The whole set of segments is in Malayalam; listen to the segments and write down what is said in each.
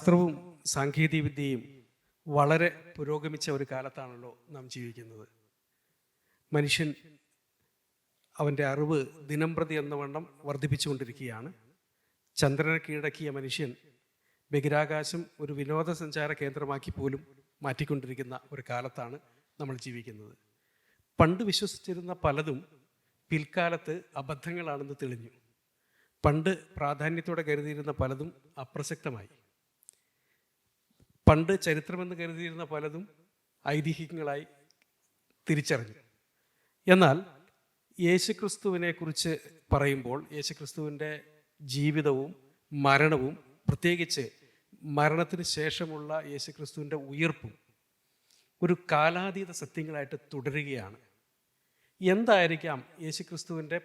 ശാസ്ത്രവും സാങ്കേതികവിദ്യയും വളരെ പുരോഗമിച്ച ഒരു കാലത്താണല്ലോ നാം ജീവിക്കുന്നത്. മനുഷ്യൻ അവൻ്റെ അറിവ് ദിനംപ്രതി എന്നവണ്ണം വർദ്ധിപ്പിച്ചുകൊണ്ടിരിക്കുകയാണ്. ചന്ദ്രനെ കീഴടക്കിയ മനുഷ്യൻ ബഹിരാകാശം ഒരു വിനോദസഞ്ചാര കേന്ദ്രമാക്കി പോലും മാറ്റിക്കൊണ്ടിരിക്കുന്ന ഒരു കാലത്താണ് നമ്മൾ ജീവിക്കുന്നത്. പണ്ട് വിശ്വസിച്ചിരുന്ന പലതും പിൽക്കാലത്ത് അബദ്ധങ്ങളാണെന്ന് തെളിഞ്ഞു. പണ്ട് പ്രാധാന്യത്തോടെ കരുതിയിരുന്ന പലതും അപ്രസക്തമായി. പണ്ട് ചരിത്രമെന്ന് കരുതിയിരുന്ന പലതും ഐതിഹ്യങ്ങളായി തിരിച്ചറിഞ്ഞു. എന്നാൽ യേശുക്രിസ്തുവിനെ കുറിച്ച് പറയുമ്പോൾ യേശുക്രിസ്തുവിൻ്റെ ജീവിതവും മരണവും, പ്രത്യേകിച്ച് മരണത്തിന് ശേഷമുള്ള യേശുക്രിസ്തുവിൻ്റെ ഉയർപ്പും ഒരു കാലാതീത സത്യങ്ങളായിട്ട് തുടരുകയാണ്. എന്തായിരിക്കാം യേശുക്രിസ്തുവിൻ്റെ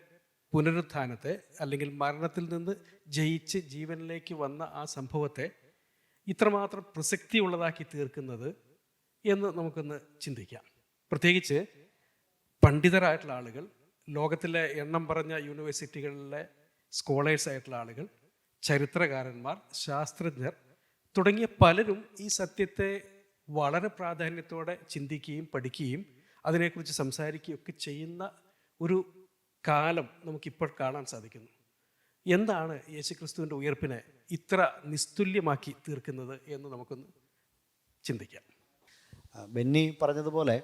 പുനരുത്ഥാനത്തെ, അല്ലെങ്കിൽ മരണത്തിൽ നിന്ന് ജയിച്ച് ജീവനിലേക്ക് വന്ന ആ സംഭവത്തെ ഇത്രമാത്രം പ്രസക്തിയുള്ളതാക്കി തീർക്കുന്നത് എന്ന് നമുക്കൊന്ന് ചിന്തിക്കാം. പ്രത്യേകിച്ച് പണ്ഡിതരായിട്ടുള്ള ആളുകൾ, ലോകത്തിലെ എണ്ണം പറഞ്ഞ യൂണിവേഴ്സിറ്റികളിലെ സ്കോളേഴ്സ് ആയിട്ടുള്ള ആളുകൾ, ചരിത്രകാരന്മാർ, ശാസ്ത്രജ്ഞർ തുടങ്ങിയ പലരും ഈ സത്യത്തെ വളരെ പ്രാധാന്യത്തോടെ ചിന്തിക്കുകയും പഠിക്കുകയും അതിനെക്കുറിച്ച് സംസാരിക്കുകയും ഒക്കെ ചെയ്യുന്ന ഒരു കാലം നമുക്കിപ്പോൾ കാണാൻ സാധിക്കുന്നു. എന്താണ് യേശുക്രിസ്തുവിൻ്റെ ഉയർപ്പിനെ ഇത്ര നിസ്തുല്യമാക്കി തീർക്കുന്നത് എന്ന് നമുക്കൊന്ന് ചിന്തിക്കാം. ബെന്നി പറഞ്ഞതുപോലെ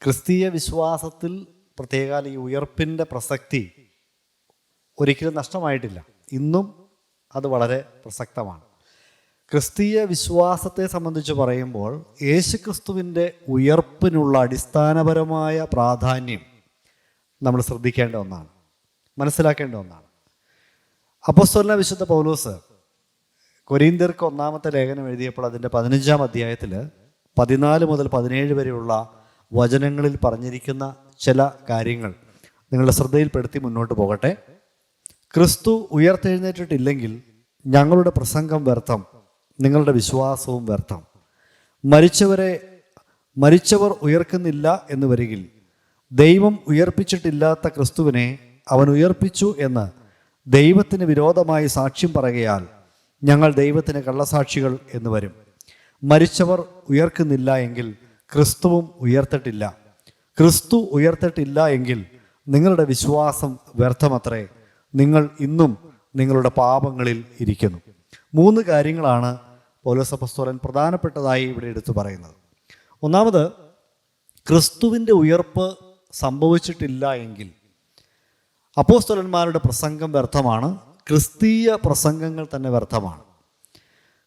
ക്രിസ്തീയ വിശ്വാസത്തിൽ പ്രത്യേക ഈ ഉയർപ്പിൻ്റെ പ്രസക്തി ഒരിക്കലും നഷ്ടമായിട്ടില്ല. ഇന്നും അത് വളരെ പ്രസക്തമാണ്. ക്രിസ്തീയ വിശ്വാസത്തെ സംബന്ധിച്ച് പറയുമ്പോൾ യേശുക്രിസ്തുവിൻ്റെ ഉയർപ്പിനുള്ള അടിസ്ഥാനപരമായ പ്രാധാന്യം നമ്മൾ ശ്രദ്ധിക്കേണ്ട ഒന്നാണ്, മനസ്സിലാക്കേണ്ട ഒന്നാണ്. അപ്പോസ്തലനായ വിശുദ്ധ പൗലോസ് കൊരിന്ത്യർക്ക് 1-ാമത്തെ ലേഖനം എഴുതിയപ്പോൾ അതിൻ്റെ 15-ാം അധ്യായത്തിൽ 14 മുതൽ 17 വരെയുള്ള വചനങ്ങളിൽ പറഞ്ഞിരിക്കുന്ന ചില കാര്യങ്ങൾ നിങ്ങളുടെ ശ്രദ്ധയിൽപ്പെടുത്തി മുന്നോട്ട് പോകട്ടെ. ക്രിസ്തു ഉയർത്തെഴുന്നേറ്റിട്ടില്ലെങ്കിൽ ഞങ്ങളുടെ പ്രസംഗം വ്യർത്ഥം, നിങ്ങളുടെ വിശ്വാസവും വ്യർത്ഥം. മരിച്ചവർ ഉയർക്കുന്നില്ല എന്ന് വരികിൽ ദൈവം ഉയർപ്പിച്ചിട്ടില്ലാത്ത ക്രിസ്തുവിനെ അവൻ ഉയർപ്പിച്ചു എന്ന് ദൈവത്തിന് വിരോധമായി സാക്ഷ്യം പറയുകയാൽ ഞങ്ങൾ ദൈവത്തിന് കള്ളസാക്ഷികൾ എന്ന് വരും. മരിച്ചവർ ഉയർക്കുന്നില്ല എങ്കിൽ ക്രിസ്തുവും ഉയർത്തിട്ടില്ല. ക്രിസ്തു ഉയർത്തിട്ടില്ല എങ്കിൽ നിങ്ങളുടെ വിശ്വാസം വ്യർത്ഥമത്രേ, നിങ്ങൾ ഇന്നും നിങ്ങളുടെ പാപങ്ങളിൽ ഇരിക്കുന്നു. 3 കാര്യങ്ങളാണ് പൗലോസ് അപ്പോസ്തലൻ പ്രധാനപ്പെട്ടതായി ഇവിടെ എടുത്തു പറയുന്നത്. ഒന്നാമത്, ക്രിസ്തുവിൻ്റെ ഉയർപ്പ് സംഭവിച്ചിട്ടില്ല എങ്കിൽ അപ്പോസ്തലന്മാരുടെ പ്രസംഗം വ്യർത്ഥമാണ്, ക്രിസ്തീയ പ്രസംഗങ്ങൾ തന്നെ വ്യർത്ഥമാണ്.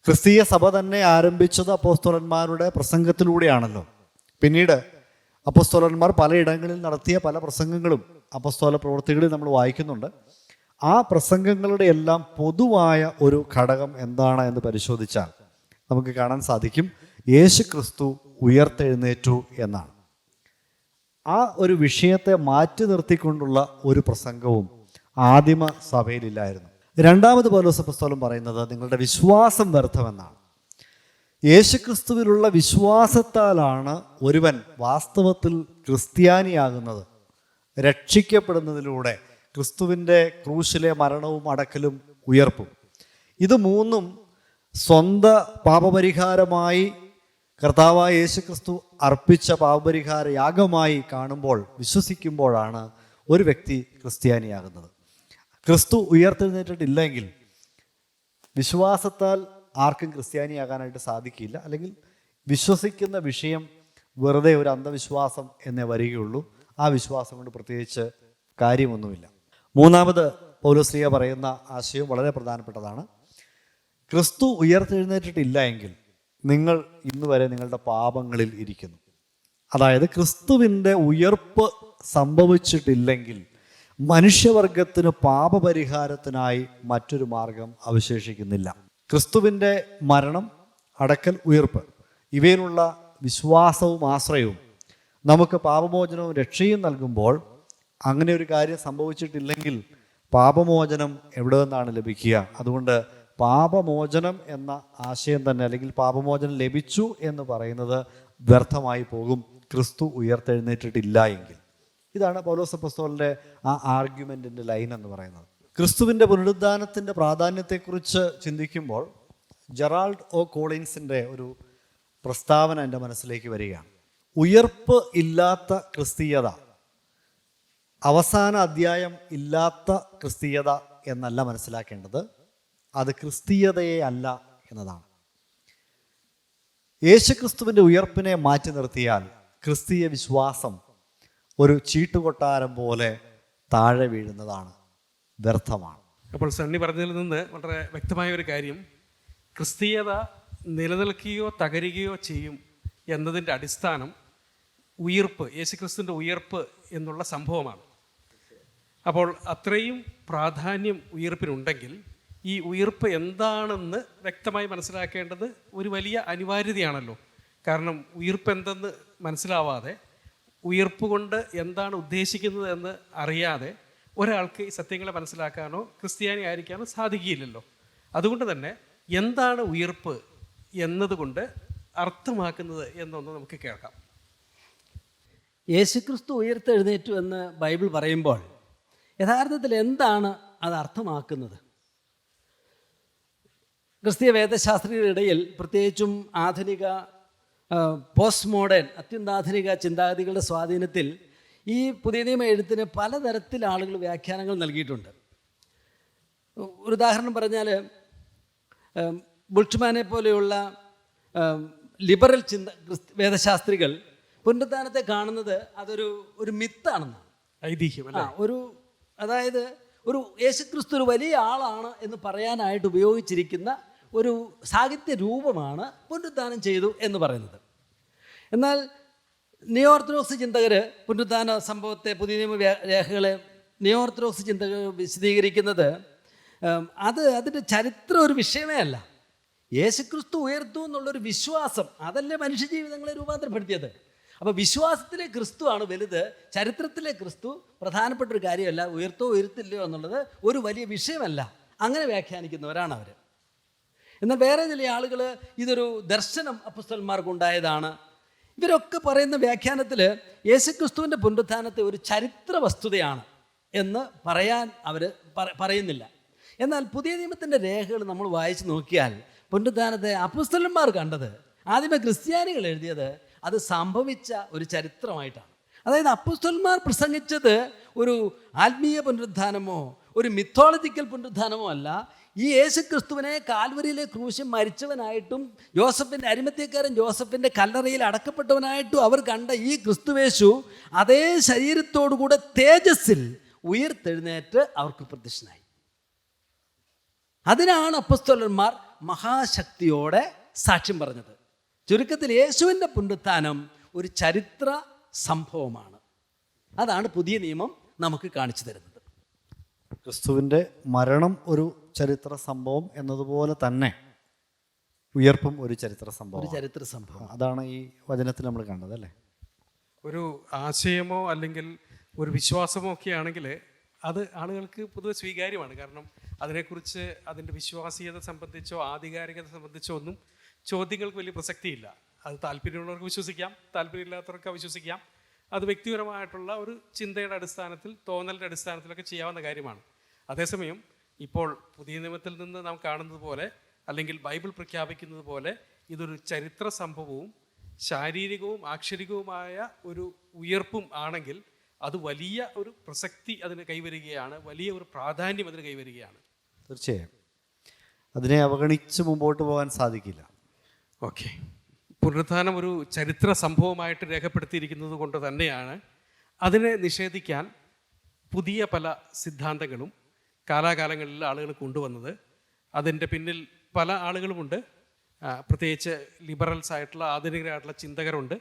ക്രിസ്തീയ സഭ തന്നെ ആരംഭിച്ചത് അപ്പോസ്തലന്മാരുടെ പ്രസംഗത്തിലൂടെയാണല്ലോ. പിന്നീട് അപ്പോസ്തലന്മാർ പലയിടങ്ങളിൽ നടത്തിയ പല പ്രസംഗങ്ങളും അപ്പോസ്തല പ്രവൃത്തികളിൽ നമ്മൾ വായിക്കുന്നുണ്ട്. ആ പ്രസംഗങ്ങളുടെ എല്ലാം പൊതുവായ ഒരു ഘടകം എന്താണ് എന്ന് പരിശോധിച്ചാൽ നമുക്ക് കാണാൻ സാധിക്കും, യേശു ക്രിസ്തു ഉയർത്തെഴുന്നേറ്റു എന്നാണ്. ആ ഒരു വിഷയത്തെ മാറ്റി നിർത്തിക്കൊണ്ടുള്ള ഒരു പ്രസംഗവും ആദിമ സഭയിലില്ലായിരുന്നു. രണ്ടാമത് പൗലോസ് അപ്പോസ്തലൻ പറയുന്നത് നിങ്ങളുടെ വിശ്വാസം വ്യർത്ഥമെന്നാണ്. യേശുക്രിസ്തുവിലുള്ള വിശ്വാസത്താലാണ് ഒരുവൻ വാസ്തവത്തിൽ ക്രിസ്ത്യാനിയാകുന്നത്. രക്ഷിക്കപ്പെടുന്നതിലൂടെ ക്രിസ്തുവിൻ്റെ ക്രൂശിലെ മരണവും അടക്കലും ഉയർപ്പും, ഇത് 3ഉം സ്വന്തം പാപപരിഹാരമായി കർത്താവായ യേശുക്രിസ്തു അർപ്പിച്ച പാപപരിഹാര യാഗമായി കാണുമ്പോൾ, വിശ്വസിക്കുമ്പോഴാണ് ഒരു വ്യക്തി ക്രിസ്ത്യാനിയാകുന്നത്. ക്രിസ്തു ഉയർത്തെഴുന്നേറ്റിട്ടില്ലെങ്കിൽ വിശ്വാസത്താൽ ആർക്കും ക്രിസ്ത്യാനിയാകാനായിട്ട് സാധിക്കില്ല. അല്ലെങ്കിൽ വിശ്വസിക്കുന്ന വിഷയം വെറുതെ ഒരു അന്ധവിശ്വാസം എന്നേ വരികയുള്ളൂ. ആ വിശ്വാസം കൊണ്ട് പ്രത്യേകിച്ച് കാര്യമൊന്നുമില്ല. മൂന്നാമത് പൗലോസ്ലീഹ പറയുന്ന ആശയം വളരെ പ്രധാനപ്പെട്ടതാണ്. ക്രിസ്തു ഉയർത്തെഴുന്നേറ്റിട്ടില്ല എങ്കിൽ നിങ്ങൾ ഇന്ന് വരെ നിങ്ങളുടെ പാപങ്ങളിൽ ഇരിക്കുന്നു. അതായത് ക്രിസ്തുവിൻ്റെ ഉയർപ്പ് സംഭവിച്ചിട്ടില്ലെങ്കിൽ മനുഷ്യവർഗത്തിന് പാപപരിഹാരത്തിനായി മറ്റൊരു മാർഗം അവശേഷിക്കുന്നില്ല. ക്രിസ്തുവിൻ്റെ മരണം, അടക്കൽ, ഉയർപ്പ് ഇവയിലുള്ള വിശ്വാസവും ആശ്രയവും നമുക്ക് പാപമോചനവും രക്ഷയും നൽകുമ്പോൾ, അങ്ങനെ ഒരു കാര്യം സംഭവിച്ചിട്ടില്ലെങ്കിൽ പാപമോചനം എവിടെ നിന്നാണ് ലഭിക്കുക? അതുകൊണ്ട് പാപമോചനം എന്ന ആശയം തന്നെ, അല്ലെങ്കിൽ പാപമോചനം ലഭിച്ചു എന്ന് പറയുന്നത് വ്യർത്ഥമായി പോകും ക്രിസ്തു ഉയർത്തെഴുന്നേറ്റിട്ടില്ല എങ്കിൽ. ഇതാണ് പൗലോസ് അപ്പോസ്തലന്റെ ആ ആർഗ്യുമെന്റിന്റെ ലൈൻ എന്ന് പറയുന്നത്. ക്രിസ്തുവിൻ്റെ പുനരുദ്ധാനത്തിൻ്റെ പ്രാധാന്യത്തെക്കുറിച്ച് ചിന്തിക്കുമ്പോൾ ജെറാൾഡ് ഒ കോളിൻസിൻ്റെ ഒരു പ്രസ്താവന എൻ്റെ മനസ്സിലേക്ക് വരികയാണ്. ഉയർപ്പ് ഇല്ലാത്ത ക്രിസ്തീയത, അവസാന അധ്യായം ഇല്ലാത്ത ക്രിസ്തീയത എന്നല്ല മനസ്സിലാക്കേണ്ടത്, അത് ക്രിസ്തീയതയെ അല്ല എന്നതാണ്. യേശുക്രിസ്തുവിൻ്റെ ഉയർപ്പിനെ മാറ്റി നിർത്തിയാൽ ക്രിസ്തീയ വിശ്വാസം ഒരു ചീട്ടുകൊട്ടാരം പോലെ താഴെ വീഴുന്നതാണ്, വ്യർത്ഥമാണ്. അപ്പോൾ സണ്ണി പറഞ്ഞതിൽ നിന്ന് വളരെ വ്യക്തമായ ഒരു കാര്യം, ക്രിസ്തീയത നിലനിൽക്കുകയോ തകരുകയോ ചെയ്യും എന്നതിൻ്റെ അടിസ്ഥാനം ഉയർപ്പ്, യേശുക്രിസ്തുവിൻ്റെ ഉയർപ്പ് എന്നുള്ള സംഭവമാണ്. അപ്പോൾ അത്രയും പ്രാധാന്യം ഉയർപ്പിനുണ്ടെങ്കിൽ ഈ ഉയർപ്പ് എന്താണെന്ന് വ്യക്തമായി മനസ്സിലാക്കേണ്ടത് ഒരു വലിയ അനിവാര്യതയാണല്ലോ. കാരണം ഉയർപ്പ് എന്തെന്ന് മനസ്സിലാവാതെ, ഉയർപ്പ് കൊണ്ട് എന്താണ് ഉദ്ദേശിക്കുന്നത് എന്ന് അറിയാതെ ഒരാൾക്ക് ഈ സത്യങ്ങളെ മനസ്സിലാക്കാനോ ക്രിസ്ത്യാനി ആയിരിക്കാനോ സാധിക്കുകയില്ലല്ലോ. അതുകൊണ്ട് തന്നെ എന്താണ് ഉയർപ്പ് എന്നതുകൊണ്ട് അർത്ഥമാക്കുന്നത് എന്നൊന്ന് നമുക്ക് കേൾക്കാം. യേശുക്രിസ്തു ഉയർത്തെഴുന്നേറ്റു എന്ന് ബൈബിൾ പറയുമ്പോൾ യഥാർത്ഥത്തിൽ എന്താണ് അത് അർത്ഥമാക്കുന്നത്? ക്രിസ്തീയ വേദശാസ്ത്രികളുടെ ഇടയിൽ, പ്രത്യേകിച്ചും ആധുനിക പോസ്റ്റ് മോഡേൺ അത്യന്താധുനിക ചിന്താഗതികളുടെ സ്വാധീനത്തിൽ ഈ പുതിയ നിയമ എഴുത്തിന് പലതരത്തിൽ ആളുകൾ വ്യാഖ്യാനങ്ങൾ നൽകിയിട്ടുണ്ട്. ഒരു ഉദാഹരണം പറഞ്ഞാൽ, ബുൾട്ട്മാനെ പോലെയുള്ള ലിബറൽ വേദശാസ്ത്രികൾ പുനരുത്ഥാനത്തെ കാണുന്നത് അതൊരു മിത്താണെന്നാണ്, ഐതിഹ്യം. അതായത് ഒരു യേശുക്രിസ്തു ഒരു വലിയ ആളാണ് എന്ന് പറയാനായിട്ട് ഉപയോഗിച്ചിരിക്കുന്ന ഒരു സാഹിത്യ രൂപമാണ് പുനരുത്ഥാനം ചെയ്തു എന്ന് പറയുന്നത്. എന്നാൽ നിയോ ഓർത്തഡോക്സ് ചിന്തകർ പുനരുത്ഥാന സംഭവത്തെ, പുതിയ നിയമ രേഖകളെ നിയോ ഓർത്തഡോക്സ് ചിന്തകർ വിശദീകരിക്കുന്നത് അതിൻ്റെ ചരിത്രം ഒരു വിഷയമേ അല്ല, യേശുക്രിസ്തു ഉയർത്തു എന്നുള്ളൊരു വിശ്വാസം അതല്ലേ മനുഷ്യജീവിതങ്ങളെ രൂപാന്തരപ്പെടുത്തിയത്. അപ്പോൾ വിശ്വാസത്തിലെ ക്രിസ്തു ആണ് വലുത്, ചരിത്രത്തിലെ ക്രിസ്തു പ്രധാനപ്പെട്ട ഒരു കാര്യമല്ല, ഉയർത്തോ ഉയർത്തില്ലയോ എന്നുള്ളത് ഒരു വലിയ വിഷയമല്ല. അങ്ങനെ വ്യാഖ്യാനിക്കുന്നവരാണ് അവർ. എന്നാൽ വേറെ ചില ആളുകൾ ഇതൊരു ദർശനം അപ്പോസ്തലന്മാർക്കുണ്ടായതാണ്. ഇവരൊക്കെ പറയുന്ന വ്യാഖ്യാനത്തിൽ യേശുക്രിസ്തുവിൻ്റെ പുനരുത്ഥാനത്തെ ഒരു ചരിത്ര വസ്തുതയാണ് എന്ന് പറയാൻ അവർ പറയുന്നില്ല. എന്നാൽ പുതിയ നിയമത്തിൻ്റെ രേഖകൾ നമ്മൾ വായിച്ച് നോക്കിയാൽ പുനരുത്ഥാനത്തെ അപ്പോസ്തലന്മാർ കണ്ടത്, ആദ്യമേ ക്രിസ്ത്യാനികൾ എഴുതിയത്, അത് സംഭവിച്ച ഒരു ചരിത്രമായിട്ടാണ്. അതായത് അപ്പോസ്തലന്മാർ പ്രസംഗിച്ചത് ഒരു ആത്മീയ പുനരുത്ഥാനമോ ഒരു മിത്തോളജിക്കൽ പുനരുത്ഥാനമോ അല്ല. ഈ യേശുക്രിസ്തുവിനെ കാൽവരിയിലെ ക്രൂശിൽ മരിച്ചവനായിട്ടും യോസഫിൻ്റെ അരിമത്യക്കാരൻ യോസഫിൻ്റെ കല്ലറയിൽ അടക്കപ്പെട്ടവനായിട്ടും അവർ കണ്ട ഈ ക്രിസ്തുവേശു അതേ ശരീരത്തോടുകൂടെ തേജസ്സിൽ ഉയർത്തെഴുന്നേറ്റ് അവർക്ക് പ്രത്യക്ഷനായി. അതിനാണ് അപ്പോസ്തലന്മാർ മഹാശക്തിയോടെ സാക്ഷ്യം പറഞ്ഞത്. ചുരുക്കത്തിൽ യേശുവിൻ്റെ പുനരുത്ഥാനം ഒരു ചരിത്ര സംഭവമാണ്. അതാണ് പുതിയ നിയമം നമുക്ക് കാണിച്ചു തരുന്നത്. ക്രിസ്തുവിൻ്റെ മരണം ഒരു ചരിത്ര സംഭവം എന്നതുപോലെ തന്നെ ഉയർപ്പും ഒരു ചരിത്ര സംഭവം. അതാണ് ഈ വചനത്തിൽ നമ്മൾ കണ്ടത് അല്ലേ. ഒരു ആശയമോ അല്ലെങ്കിൽ ഒരു വിശ്വാസമോ ഒക്കെ ആണെങ്കിൽ അത് ആളുകൾക്ക് പൊതുവെ സ്വീകാര്യമാണ്. കാരണം അതിനെക്കുറിച്ച് അതിൻ്റെ വിശ്വാസീയത സംബന്ധിച്ചോ ആധികാരികത സംബന്ധിച്ചോ ഒന്നും ചോദ്യങ്ങൾക്ക് വലിയ പ്രസക്തിയില്ല. അത് താല്പര്യമുള്ളവർക്ക് വിശ്വസിക്കാം, താല്പര്യമില്ലാത്തവർക്ക് അവിശ്വസിക്കാം. അത് വ്യക്തിപരമായിട്ടുള്ള ഒരു ചിന്തയുടെ അടിസ്ഥാനത്തിൽ, തോന്നലിൻ്റെ അടിസ്ഥാനത്തിലൊക്കെ ചെയ്യാവുന്ന കാര്യമാണ്. അതേസമയം ഇപ്പോൾ പുതിയ നിയമത്തിൽ നിന്ന് നാം കാണുന്നത് പോലെ, അല്ലെങ്കിൽ ബൈബിൾ പ്രഖ്യാപിക്കുന്നത് പോലെ, ഇതൊരു ചരിത്ര സംഭവവും ശാരീരികവും ആക്ഷരികവുമായ ഒരു ഉയർപ്പും ആണെങ്കിൽ അത് വലിയ ഒരു പ്രസക്തി അതിന് കൈവരികയാണ്, വലിയ ഒരു പ്രാധാന്യം അതിന് കൈവരികയാണ്. തീർച്ചയായും അതിനെ അവഗണിച്ച് മുമ്പോട്ട് പോകാൻ സാധിക്കില്ല. ഓക്കെ, പുനരുത്ഥാനം ഒരു ചരിത്ര സംഭവമായിട്ട് രേഖപ്പെടുത്തിയിരിക്കുന്നത് കൊണ്ട് തന്നെയാണ് അതിനെ നിഷേധിക്കാൻ പുതിയ പല സിദ്ധാന്തങ്ങളും കാലാകാലങ്ങളിൽ ആളുകൾ കൊണ്ടുവന്നത്. അതിൻ്റെ പിന്നിൽ പല ആളുകളുമുണ്ട്. പ്രത്യേകിച്ച് ലിബറൽസ് ആയിട്ടുള്ള ആധുനികരായിട്ടുള്ള ചിന്തകരുണ്ട്,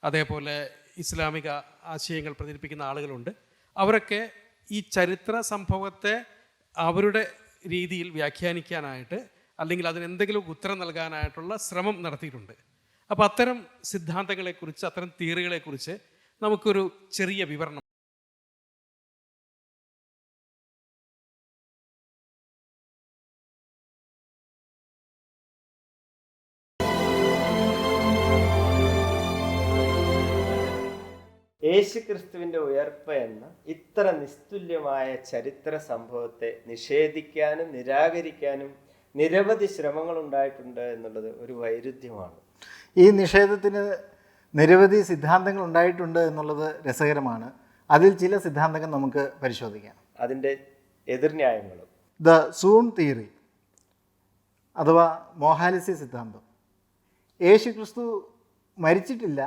അതേപോലെ ഇസ്ലാമിക ആശയങ്ങൾ പ്രചരിപ്പിക്കുന്ന ആളുകളുണ്ട്. അവരൊക്കെ ഈ ചരിത്ര സംഭവത്തെ അവരുടെ രീതിയിൽ വ്യാഖ്യാനിക്കാനായിട്ട് അല്ലെങ്കിൽ അതിനെന്തെങ്കിലും ഉത്തരം നൽകാനായിട്ടുള്ള ശ്രമം നടത്തിയിട്ടുണ്ട്. അപ്പോൾ അത്തരം സിദ്ധാന്തങ്ങളെക്കുറിച്ച്, അത്തരം തിയറികളെക്കുറിച്ച് നമുക്കൊരു ചെറിയ വിവരണം. യേശുക്രിസ്തുവിൻ്റെ ഉയർപ്പ് എന്ന ഇത്ര നിസ്തുല്യമായ ചരിത്ര സംഭവത്തെ നിഷേധിക്കാനും നിരാകരിക്കാനും നിരവധി ശ്രമങ്ങൾ ഉണ്ടായിട്ടുണ്ട് എന്നുള്ളത് ഒരു വൈരുദ്ധ്യമാണ്. ഈ നിഷേധത്തിന് നിരവധി സിദ്ധാന്തങ്ങൾ ഉണ്ടായിട്ടുണ്ട് എന്നുള്ളത് രസകരമാണ്. അതിൽ ചില സിദ്ധാന്തങ്ങൾ നമുക്ക് പരിശോധിക്കാം. അതിൻ്റെ എതിർന്യായങ്ങളും. ദ സൂൺ തിയറി അഥവാ മോഹാലിസി സിദ്ധാന്തം. യേശു ക്രിസ്തു മരിച്ചിട്ടില്ല,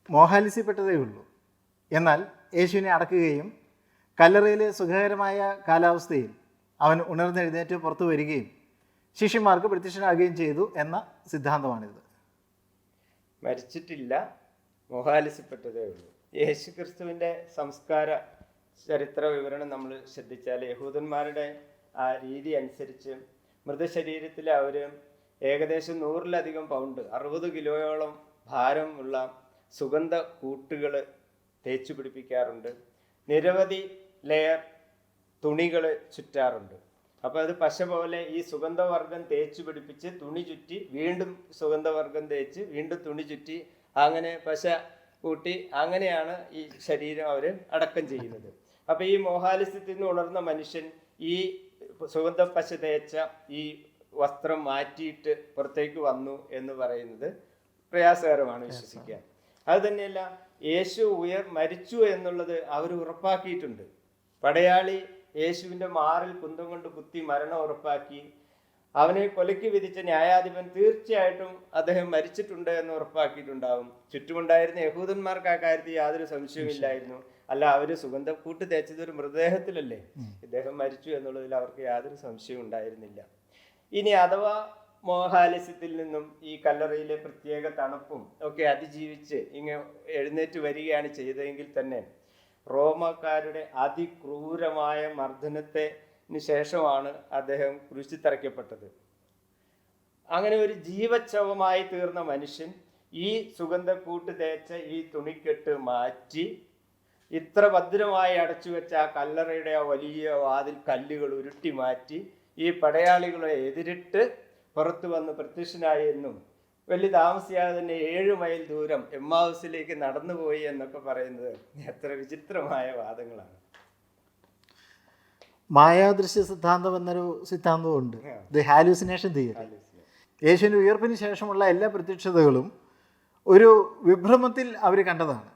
മോഹാലിസിപ്പെട്ടതേ ഉള്ളൂ. എന്നാൽ യേശുവിനെ അടക്കുകയും കല്ലറയിലെ സുഖകരമായ കാലാവസ്ഥയിൽ അവൻ ഉണർന്നെഴുന്നേറ്റ് പുറത്തു വരികയും ശിഷ്യന്മാർക്ക് പ്രത്യക്ഷനാകുകയും ചെയ്തു എന്ന സിദ്ധാന്തമാണിത്. മരിച്ചിട്ടില്ല, മോഹാലിസിപ്പെട്ടതേ ഉള്ളൂ. യേശു ക്രിസ്തുവിൻ്റെ സംസ്കാര ചരിത്ര വിവരണം നമ്മൾ ശ്രദ്ധിച്ചാൽ യഹൂദന്മാരുടെ ആ രീതി അനുസരിച്ച് മൃതശരീരത്തിൽ അവർ ഏകദേശം 100-ലധികം പൗണ്ട് 60 കിലോയോളം ഭാരമുള്ള സുഗന്ധ കൂട്ടുകൾ തേച്ചു പിടിപ്പിക്കാറുണ്ട്. നിരവധി ലെയർ തുണികൾ ചുറ്റാറുണ്ട്. അപ്പോൾ അത് പശ പോലെ ഈ സുഗന്ധവർഗം തേച്ചു പിടിപ്പിച്ച് തുണി ചുറ്റി വീണ്ടും സുഗന്ധവർഗം തേച്ച് വീണ്ടും തുണി ചുറ്റി അങ്ങനെ പശ കൂട്ടി അങ്ങനെയാണ് ഈ ശരീരം അവർ അടക്കം ചെയ്യുന്നത്. അപ്പോൾ ഈ മോഹാലിസ്യത്തിൽ നിന്ന് ഉണർന്ന മനുഷ്യൻ ഈ സുഗന്ധ പശ തേച്ച ഈ വസ്ത്രം മാറ്റിയിട്ട് പുറത്തേക്ക് വന്നു എന്ന് പറയുന്നത് പ്രയാസകരമാണ് വിശ്വസിക്കാൻ. അത് തന്നെയല്ല, യേശു മരിച്ചു എന്നുള്ളത് അവർ ഉറപ്പാക്കിയിട്ടുണ്ട്. പടയാളി യേശുവിൻ്റെ മാറിൽ കുന്തം കൊണ്ട് കുത്തി മരണം ഉറപ്പാക്കി. അവനെ കൊലയ്ക്ക് വിധിച്ച ന്യായാധിപൻ തീർച്ചയായിട്ടും അദ്ദേഹം മരിച്ചിട്ടുണ്ട് എന്ന് ഉറപ്പാക്കിയിട്ടുണ്ടാവും. ചുറ്റുമുണ്ടായിരുന്ന യഹൂദന്മാർക്ക് ആ കാര്യത്തിൽ യാതൊരു സംശയവുമില്ലായിരുന്നു. അല്ല, അവർ സുഗന്ധക്കൂട്ട് തേച്ചത് ഒരു മൃതദേഹത്തിലല്ലേ, ഇദ്ദേഹം മരിച്ചു എന്നുള്ളതിൽ അവർക്ക് യാതൊരു സംശയവും ഉണ്ടായിരുന്നില്ല. ഇനി അഥവാ മോഹാലസ്യത്തിൽ നിന്നും ഈ കല്ലറയിലെ പ്രത്യേക തണുപ്പും ഒക്കെ അതിജീവിച്ച് ഇങ്ങനെ എഴുന്നേറ്റ് വരികയാണ് ചെയ്തതെങ്കിൽ തന്നെ റോമക്കാരുടെ അതിക്രൂരമായ മർദ്ദനത്തിന് ശേഷമാണ് അദ്ദേഹം ക്രൂശിൽ തറയ്ക്കപ്പെട്ടത്. അങ്ങനെ ഒരു ജീവച്ഛവമായി തീർന്ന മനുഷ്യൻ ഈ സുഗന്ധക്കൂട്ട് തേച്ച ഈ തുണിക്കെട്ട് മാറ്റി ഇത്ര ഭദ്രമായി അടച്ചു വെച്ച ആ കല്ലറയുടെ ആ വലിയ വാതിൽ കല്ലുകൾ ഉരുട്ടി മാറ്റി ഈ പടയാളികളെ എതിരിട്ട് പുറത്തു വന്ന് പ്രത്യക്ഷനായി എന്നും വലിയ താമസിയാതെ തന്നെ 7 മൈൽ ദൂരം എമ്മാവുസിലേക്ക് നടന്നുപോയി എന്നൊക്കെ പറയുന്നത് എത്ര വിചിത്രമായ വാദങ്ങളാണ്. മായാദൃശ്യ സിദ്ധാന്തം എന്നൊരു സിദ്ധാന്തമുണ്ട്, ദി ഹാലൂസിനേഷൻ തിയറി. യേശുവിൻ്റെ ഉയർപ്പിന് ശേഷമുള്ള എല്ലാ പ്രത്യക്ഷതകളും ഒരു വിഭ്രമത്തിൽ അവർ കണ്ടതാണ്.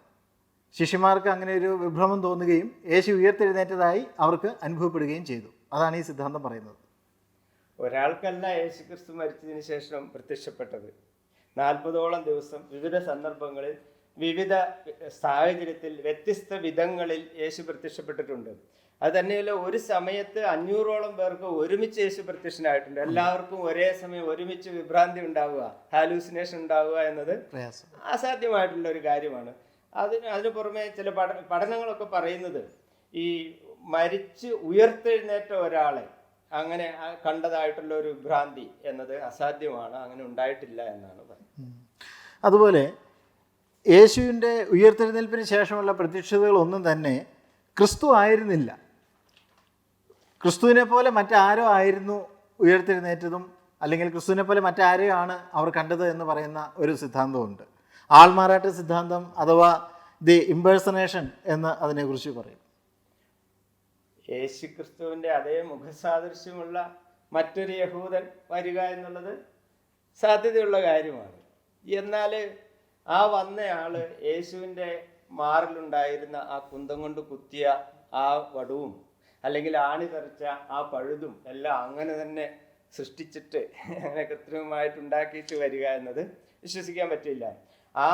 ശിഷ്യന്മാർക്ക് അങ്ങനെ ഒരു വിഭ്രമം തോന്നുകയും യേശു ഉയർത്തെഴുന്നേറ്റതായി അവർക്ക് അനുഭവപ്പെടുകയും ചെയ്തു. അതാണ് ഈ സിദ്ധാന്തം പറയുന്നത്. ഒരാൾക്കല്ല യേശു ക്രിസ്തു മരിച്ചതിന് ശേഷം പ്രത്യക്ഷപ്പെട്ടത്. 40ഓളം ദിവസം വിവിധ സന്ദർഭങ്ങളിൽ വിവിധ സാഹചര്യത്തിൽ വ്യത്യസ്ത വിധങ്ങളിൽ യേശു പ്രത്യക്ഷപ്പെട്ടിട്ടുണ്ട്. അത് തന്നെയല്ല, ഒരു സമയത്ത് 500ഓളം പേർക്ക് ഒരുമിച്ച് യേശു പ്രത്യക്ഷനായിട്ടുണ്ട്. എല്ലാവർക്കും ഒരേ സമയം ഒരുമിച്ച് വിഭ്രാന്തി ഉണ്ടാവുക, ഹാലൂസിനേഷൻ ഉണ്ടാവുക എന്നത് അസാധ്യമായിട്ടുള്ള ഒരു കാര്യമാണ്. അതിന് പുറമെ ചില പഠനങ്ങളൊക്കെ പറയുന്നത് ഈ മരിച്ച് ഉയർത്തെഴുന്നേറ്റ ഒരാളെ അങ്ങനെ കണ്ടതായിട്ടുള്ള ഒരു ഭ്രാന്തി എന്നത് അസാധ്യമാണ്, അങ്ങനെ ഉണ്ടായിട്ടില്ല എന്നാണ് പറയുന്നത്. അതുപോലെ യേശുവിൻ്റെ ഉയർത്തെഴുന്നേൽപ്പിന് ശേഷമുള്ള പ്രത്യക്ഷതകളൊന്നും തന്നെ ക്രിസ്തു ആയിരുന്നില്ല. ക്രിസ്തുവിനെ പോലെ മറ്റാരോ ആയിരുന്നു ഉയർത്തെഴുന്നേറ്റതും, അല്ലെങ്കിൽ ക്രിസ്തുവിനെ പോലെ മറ്റാരെയോ ആണ് അവർ കണ്ടത് എന്ന് പറയുന്ന ഒരു സിദ്ധാന്തമുണ്ട്. ആൾമാറാട്ട സിദ്ധാന്തം അഥവാ ദി ഇംപേഴ്സണേഷൻ എന്ന് അതിനെക്കുറിച്ച് പറയും. യേശു ക്രിസ്തുവിൻ്റെ അതേ മുഖസാദൃശ്യമുള്ള മറ്റൊരു യഹൂദൻ വരിക എന്നുള്ളത് സാധ്യതയുള്ള കാര്യമാണ്. എന്നാൽ ആ വന്നയാൾ യേശുവിൻ്റെ മാറിലുണ്ടായിരുന്ന ആ കുന്തം കൊണ്ട് കുത്തിയ ആ വടുവും അല്ലെങ്കിൽ ആണി തെറിച്ച ആ പഴുതും എല്ലാം അങ്ങനെ തന്നെ സൃഷ്ടിച്ചിട്ട് അങ്ങനെ കൃത്രിമമായിട്ടുണ്ടാക്കിയിട്ട് വരിക എന്നത് വിശ്വസിക്കാൻ പറ്റില്ല. ആ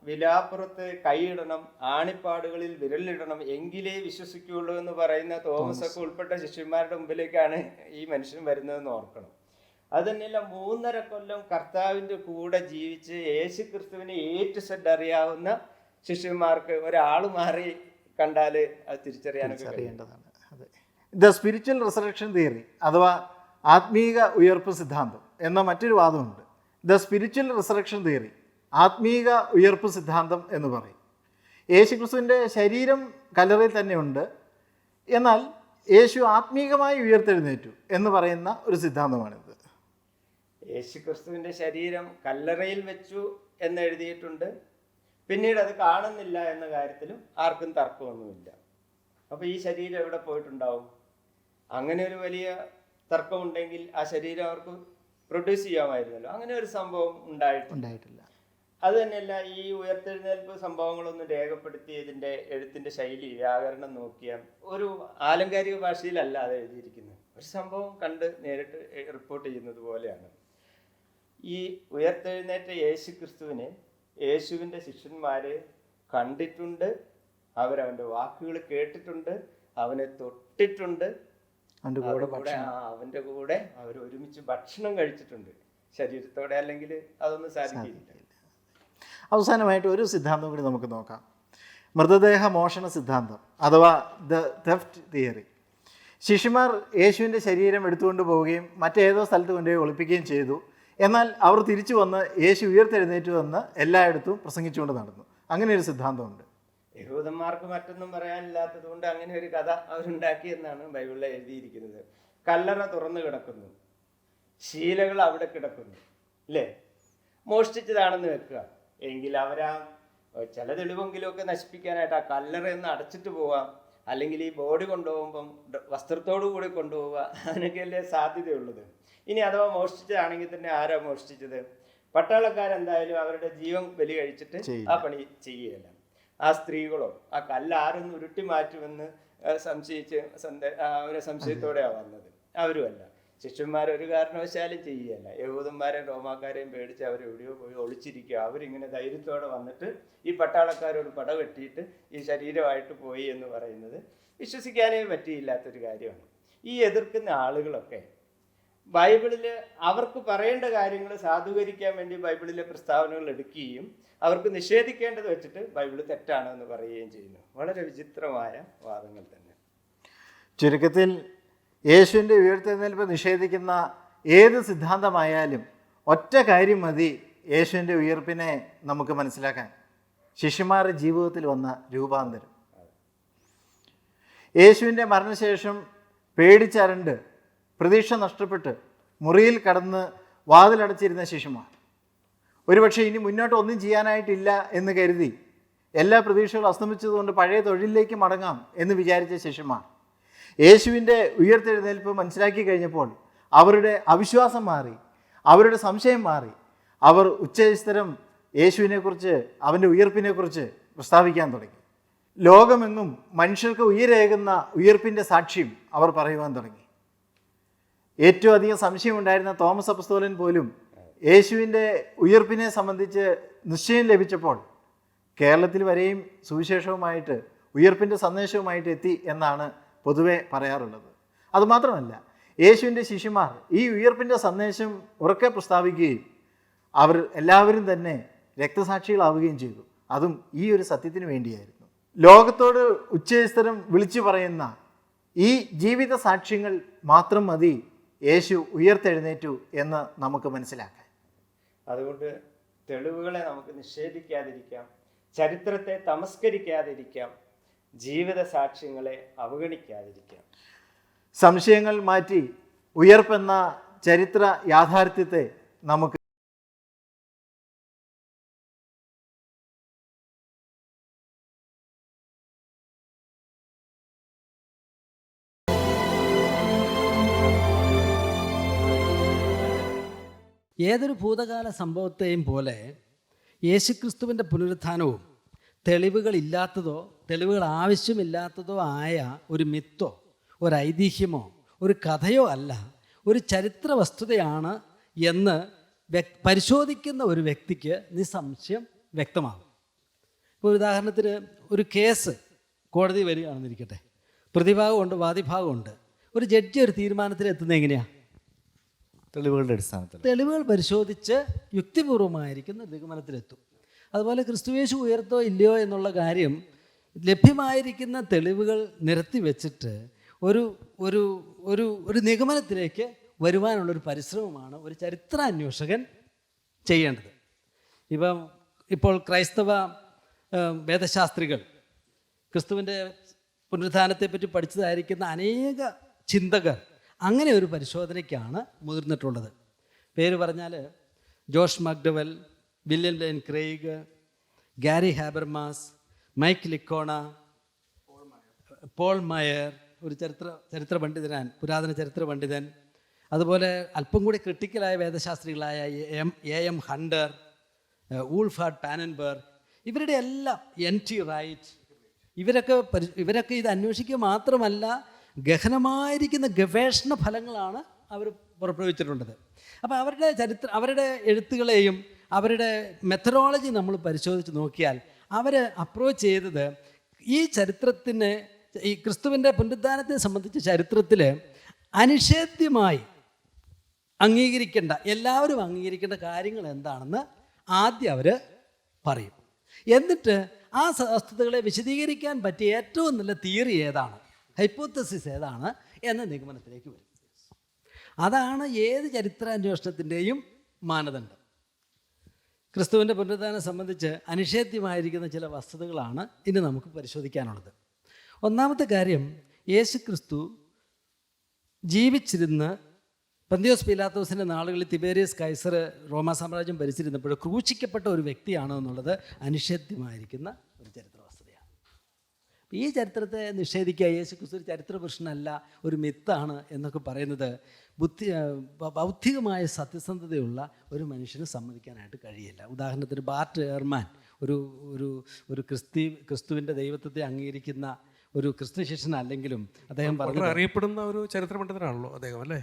വിലാപ്പുറത്ത് കൈയിടണം, ആണിപ്പാടുകളിൽ വിരലിടണം, എങ്കിലേ വിശ്വസിക്കുകയുള്ളൂ എന്ന് പറയുന്ന തോമസ് ഒക്കെ ഉൾപ്പെട്ട ശിഷ്യന്മാരുടെ മുമ്പിലേക്കാണ് ഈ മനുഷ്യൻ വരുന്നതെന്ന് ഓർക്കണം. അത് തന്നെയല്ല, 3.5 കൊല്ലം കർത്താവിൻ്റെ കൂടെ ജീവിച്ച് യേശു ക്രിസ്തുവിനെ A to Z അറിയാവുന്ന ശിഷ്യന്മാർക്ക് ഒരാൾ മാറി കണ്ടാൽ അത് തിരിച്ചറിയാനൊക്കെ അറിയേണ്ടതാണ്. അതെ, ദ സ്പിരിച്വൽ റിസറക്ഷൻ തിയറി അഥവാ ആത്മീക ഉയർപ്പ് സിദ്ധാന്തം എന്ന മറ്റൊരു വാദമുണ്ട്. ദ സ്പിരിച്വൽ റിസറക്ഷൻ തിയറി, ആത്മീക ഉയർപ്പ് സിദ്ധാന്തം എന്ന് പറയും. യേശു ക്രിസ്തുവിൻ്റെ ശരീരം കല്ലറയിൽ തന്നെയുണ്ട്, എന്നാൽ യേശു ആത്മീകമായി ഉയർത്തെഴുന്നേറ്റു എന്ന് പറയുന്ന ഒരു സിദ്ധാന്തമാണിത്. യേശു ക്രിസ്തുവിൻ്റെ ശരീരം കല്ലറയിൽ വെച്ചു എന്ന് എഴുതിയിട്ടുണ്ട്, പിന്നീട് അത് കാണുന്നില്ല എന്ന കാര്യത്തിലും ആർക്കും തർക്കമൊന്നുമില്ല. അപ്പോൾ ഈ ശരീരം എവിടെ പോയിട്ടുണ്ടാവും? അങ്ങനെ ഒരു വലിയ തർക്കമുണ്ടെങ്കിൽ ആ ശരീരം അവർക്ക് പ്രൊഡ്യൂസ് ചെയ്യാമായിരുന്നല്ലോ. അങ്ങനെ ഒരു സംഭവം ഉണ്ടായിട്ടില്ല. അത് തന്നെയല്ല, ഈ ഉയർത്തെഴുന്നേൽപ്പ് സംഭവങ്ങളൊന്നും രേഖപ്പെടുത്തി ഇതിൻ്റെ എഴുത്തിൻ്റെ ശൈലി, വ്യാകരണം നോക്കിയാൽ ഒരു ആലങ്കാരിക ഭാഷയിലല്ല അത് എഴുതിയിരിക്കുന്നത്. ഒരു സംഭവം കണ്ട് നേരിട്ട് റിപ്പോർട്ട് ചെയ്യുന്നത് പോലെയാണ്. ഈ ഉയർത്തെഴുന്നേറ്റ യേശു ക്രിസ്തുവിനെ യേശുവിൻ്റെ ശിഷ്യന്മാർ കണ്ടിട്ടുണ്ട്, അവരവൻ്റെ വാക്കുകൾ കേട്ടിട്ടുണ്ട്, അവനെ തൊട്ടിട്ടുണ്ട്, അവൻ്റെ കൂടെ അവർ ഒരുമിച്ച് ഭക്ഷണം കഴിച്ചിട്ടുണ്ട്. ശരീരത്തോടെ അല്ലെങ്കിൽ അതൊന്നും സാധിക്കില്ല. അവസാനമായിട്ട് ഒരു സിദ്ധാന്തം കൂടി നമുക്ക് നോക്കാം. മൃതദേഹ മോഷണ സിദ്ധാന്തം അഥവാ ദ തെഫ്റ്റ് തിയറി. ശിഷ്യന്മാർ യേശുവിൻ്റെ ശരീരം എടുത്തുകൊണ്ട് പോവുകയും മറ്റേതോ സ്ഥലത്ത് കൊണ്ടുപോയി ഒളിപ്പിക്കുകയും ചെയ്തു. എന്നാൽ അവർ തിരിച്ചു വന്ന് യേശു ഉയർത്തെഴുന്നേറ്റു എന്ന് എല്ലായിടത്തും പ്രസംഗിച്ചുകൊണ്ട് നടന്നു. അങ്ങനെ ഒരു സിദ്ധാന്തമുണ്ട്. യഹൂദന്മാർക്ക് മറ്റൊന്നും പറയാനില്ലാത്തത് കൊണ്ട് അങ്ങനെ ഒരു കഥ അവരുണ്ടാക്കിയെന്നാണ് ബൈബിളിൽ എഴുതിയിരിക്കുന്നത്. കല്ലറ തുറന്നു കിടക്കുന്നു, ശീലകൾ അവിടെ കിടക്കുന്നു, അല്ലേ? മോഷ്ടിച്ചതാണെന്ന് വെക്കുക എങ്കിൽ അവരാ ചില തെളിവെങ്കിലും ഒക്കെ നശിപ്പിക്കാനായിട്ട് ആ കല്ലറയൊന്ന് അടച്ചിട്ട് പോവാം, അല്ലെങ്കിൽ ഈ ബോഡി കൊണ്ടുപോകുമ്പം വസ്ത്രത്തോടു കൂടി കൊണ്ടുപോവുക, അതിനൊക്കെയല്ലേ സാധ്യതയുള്ളത്. ഇനി അഥവാ മോഷ്ടിച്ചതാണെങ്കിൽ തന്നെ ആരാ മോഷ്ടിച്ചത്? പട്ടാളക്കാരെന്തായാലും അവരുടെ ജീവൻ ബലി കഴിച്ചിട്ട് ആ പണി ചെയ്യുകയല്ല. ആ സ്ത്രീകളോ ആ കല്ല് ആരൊന്ന് ഉരുട്ടി മാറ്റുമെന്ന് സംശയിച്ച് അവരെ സംശയത്തോടെയാണ് വന്നത്. അവരുമല്ല. ശിഷ്യന്മാരൊരു കാരണവശാലും ചെയ്യുകയല്ല. യഹൂദന്മാരെയും റോമാക്കാരെയും പേടിച്ച് അവരെവിടെയോ പോയി ഒളിച്ചിരിക്കുക. അവരിങ്ങനെ ധൈര്യത്തോടെ വന്നിട്ട് ഈ പട്ടാളക്കാരോട് പടവെട്ടിയിട്ട് ഈ ശരീരമായിട്ട് പോയി എന്ന് പറയുന്നത് വിശ്വസിക്കാനേ പറ്റിയില്ലാത്തൊരു കാര്യമാണ്. ഈ എതിർക്കുന്ന ആളുകളൊക്കെ ബൈബിളിൽ അവർക്ക് പറയേണ്ട കാര്യങ്ങൾ സാധൂകരിക്കാൻ വേണ്ടി ബൈബിളിലെ പ്രസ്താവനകൾ എടുക്കുകയും അവർക്ക് നിഷേധിക്കേണ്ടത് വെച്ചിട്ട് ബൈബിൾ തെറ്റാണ് എന്ന് പറയുകയും ചെയ്യുന്നു. വളരെ വിചിത്രമായ വാദങ്ങൾ തന്നെ. ചുരുക്കത്തിൽ യേശുവിൻ്റെ ഉയർത്തെഴുന്നേൽപ്പ് നിഷേധിക്കുന്ന ഏത് സിദ്ധാന്തമായാലും ഒറ്റ കാര്യം മതി യേശുവിൻ്റെ ഉയർപ്പിനെ നമുക്ക് മനസ്സിലാക്കാൻ: ശിഷ്യന്മാരുടെ ജീവിതത്തിൽ വന്ന രൂപാന്തരം. യേശുവിൻ്റെ മരണശേഷം പേടിച്ചരണ്ട് പ്രതീക്ഷ നഷ്ടപ്പെട്ട് മുറിയിൽ കടന്ന് വാതിലടച്ചിരുന്ന ശിഷ്യന്മാർ, ഒരുപക്ഷെ ഇനി മുന്നോട്ട് ഒന്നും ചെയ്യാനായിട്ടില്ല എന്ന് കരുതി എല്ലാ പ്രതീക്ഷകളും അസ്തമിച്ചതുകൊണ്ട് പഴയ തൊഴിലിലേക്ക് മടങ്ങാം എന്ന് വിചാരിച്ച ശിഷ്യന്മാർ യേശുവിൻ്റെ ഉയർത്തെഴുന്നേൽപ്പ് മനസ്സിലാക്കി കഴിഞ്ഞപ്പോൾ അവരുടെ അവിശ്വാസം മാറി, അവരുടെ സംശയം മാറി. അവർ ഉച്ചസ്ഥരം യേശുവിനെക്കുറിച്ച്, അവൻ്റെ ഉയർപ്പിനെക്കുറിച്ച് പ്രസ്താവിക്കാൻ തുടങ്ങി. ലോകമെങ്ങും മനുഷ്യർക്ക് ഉയരേകുന്ന ഉയർപ്പിൻ്റെ സാക്ഷ്യം അവർ പറയുവാൻ തുടങ്ങി. ഏറ്റവും അധികം സംശയമുണ്ടായിരുന്ന തോമസ് അപ്പസ്തോലൻ പോലും യേശുവിൻ്റെ ഉയർപ്പിനെ സംബന്ധിച്ച് നിശ്ചയം ലഭിച്ചപ്പോൾ കേരളത്തിൽ വരെയും സുവിശേഷവുമായിട്ട്, ഉയർപ്പിൻ്റെ സന്ദേശവുമായിട്ട് എത്തി എന്നാണ് പൊതുവെ പറയാറുള്ളത്. അതുമാത്രമല്ല, യേശുവിൻ്റെ ശിഷ്യന്മാർ ഈ ഉയർപ്പിൻ്റെ സന്ദേശം ഉറക്കെ പ്രസ്താവിക്കുകയും അവർ എല്ലാവരും തന്നെ രക്തസാക്ഷികളാവുകയും ചെയ്തു. അതും ഈ ഒരു സത്യത്തിന് വേണ്ടിയായിരുന്നു. ലോകത്തോട് ഉച്ചസ്ഥരം വിളിച്ചു പറയുന്ന ഈ ജീവിത സാക്ഷ്യങ്ങൾ മാത്രം മതി യേശു ഉയർത്തെഴുന്നേറ്റു എന്ന് നമുക്ക് മനസ്സിലാക്കാൻ. അതുകൊണ്ട് തെളിവുകളെ നമുക്ക് നിഷേധിക്കാതിരിക്കാം, ചരിത്രത്തെ തമസ്കരിക്കാതിരിക്കാം, ജീവിത സാക്ഷ്യങ്ങളെ അവഗണിക്കാതിരിക്കാം. സംശയങ്ങൾ മാറ്റി ഉയർപ്പെന്ന ചരിത്ര യാഥാർത്ഥ്യത്തെ നമുക്ക് ഏതൊരു ഭൂതകാല സംഭവത്തെയും പോലെ യേശുക്രിസ്തുവിൻ്റെ പുനരുത്ഥാനവും തെളിവുകളില്ലാത്തതോ തെളിവുകൾ ആവശ്യമില്ലാത്തതോ ആയ ഒരു മിത്തോ ഒരു ഐതിഹ്യമോ ഒരു കഥയോ അല്ല, ഒരു ചരിത്ര വസ്തുതയാണ് എന്ന് പരിശോധിക്കുന്ന ഒരു വ്യക്തിക്ക് നിസ്സംശയം വ്യക്തമാകും. ഇപ്പോൾ ഉദാഹരണത്തിന് ഒരു കേസ് കോടതി വരികയാണെന്നിരിക്കട്ടെ, പ്രതിഭാഗമുണ്ട് വാദിഭാഗമുണ്ട്. ഒരു ജഡ്ജി ഒരു തീരുമാനത്തിൽ എത്തുന്നത് എങ്ങനെയാണ്? തെളിവുകളുടെ അടിസ്ഥാനത്തിൽ തെളിവുകൾ പരിശോധിച്ച് യുക്തിപൂർവമായിരിക്കുന്ന നിഗമനത്തിലെത്തും. അതുപോലെ ക്രിസ്തുയേശു ഉയർത്തോ ഇല്ലയോ എന്നുള്ള കാര്യം ലഭ്യമായിരിക്കുന്ന തെളിവുകൾ നിരത്തി വെച്ചിട്ട് ഒരു ഒരു ഒരു ഒരു നിഗമനത്തിലേക്ക് വരുവാനുള്ളൊരു പരിശ്രമമാണ് ഒരു ചരിത്രാന്വേഷകൻ ചെയ്യേണ്ടത്. ഇപ്പോൾ ക്രൈസ്തവ വേദശാസ്ത്രികൾ ക്രിസ്തുവിൻ്റെ പുനരുത്ഥാനത്തെപ്പറ്റി പഠിച്ചതായിരിക്കുന്ന അനേക ചിന്തകർ അങ്ങനെ ഒരു പരിശോധനയ്ക്കാണ് മുതിർന്നിട്ടുള്ളത്. പേര് പറഞ്ഞാൽ Josh McDowell, William Lane Craig, Gary Habermas, Mike Licona, Paul Maier, ഒരു ചരിത്ര പണ്ഡിതനാൻ, പുരാതന ചരിത്ര പണ്ഡിതൻ, അതുപോലെ അല്പം കൂടി ക്രിട്ടിക്കലായ വേദശാസ്ത്രികളായ എം ഹണ്ടർ, ഊൾഫാർഡ് പാനൻബർഗ്, ഇവരുടെ എല്ലാം NT റൈറ്റ്, ഇവരൊക്കെ ഇത് അന്വേഷിക്കുക മാത്രമല്ല ഗഹനമായിരിക്കുന്ന ഗവേഷണ ഫലങ്ങളാണ് അവർ പുറപ്പെടുവിച്ചിട്ടുള്ളത്. അപ്പോൾ അവരുടെ എഴുത്തുകളെയും അവരുടെ മെത്തഡോളജി നമ്മൾ പരിശോധിച്ച് നോക്കിയാൽ അവർ അപ്രോച്ച് ചെയ്തത് ഈ ചരിത്രത്തിന്, ഈ ക്രിസ്തുവിൻ്റെ പുനരുദ്ധാനത്തെ സംബന്ധിച്ച ചരിത്രത്തിൽ അനിഷേധ്യമായി അംഗീകരിക്കേണ്ട, എല്ലാവരും അംഗീകരിക്കേണ്ട കാര്യങ്ങൾ എന്താണെന്ന് ആദ്യം അവർ പറയും. എന്നിട്ട് ആ വസ്തുതകളെ വിശദീകരിക്കാൻ പറ്റിയ ഏറ്റവും നല്ല തിയറി ഏതാണ്, ഹൈപ്പോത്തസിസ് ഏതാണ് എന്ന നിഗമനത്തിലേക്ക് വരും. അതാണ് ഏത് ചരിത്രാന്വേഷണത്തിൻ്റെയും മാനദണ്ഡം. ക്രിസ്തുവിൻ്റെ പുനരുദ്ധാനം സംബന്ധിച്ച് അനിഷേധ്യമായിരിക്കുന്ന ചില വസ്തുതകളാണ് ഇനി നമുക്ക് പരിശോധിക്കാനുള്ളത്. ഒന്നാമത്തെ കാര്യം, യേശു ക്രിസ്തു ജീവിച്ചിരുന്ന് പന്തിയോസ് പീലാത്തോസിൻ്റെ നാളുകളിൽ തിബേരിയസ് കൈസർ റോമാ സാമ്രാജ്യം ഭരിച്ചിരുന്നപ്പോൾ ക്രൂശിക്കപ്പെട്ട ഒരു വ്യക്തിയാണ് എന്നുള്ളത് അനിഷേധ്യമായിരിക്കുന്ന ഒരു ചരിത്ര വസ്തുതയാണ്. ഈ ചരിത്രത്തെ നിഷേധിക്കുക, യേശു ക്രിസ്തു ഒരു ചരിത്രപുരുഷനല്ല, ഒരു മിത്താണ് എന്നൊക്കെ പറയുന്നത് ബൗദ്ധികമായ സത്യസന്ധതയുള്ള ഒരു മനുഷ്യന് സമ്മതിക്കാനായിട്ട് കഴിയില്ല. ഉദാഹരണത്തിന് ബാർട്ട് എയർമാൻ ഒരു ക്രിസ്തുവിൻ്റെ ദൈവത്വത്തെ അംഗീകരിക്കുന്ന ഒരു ക്രിസ്തു ശിഷ്യനല്ലെങ്കിലും അദ്ദേഹം വളരെ അറിയപ്പെടുന്ന ഒരു ചരിത്ര പണ്ഡിതനാണല്ലോ അദ്ദേഹം, അല്ലേ?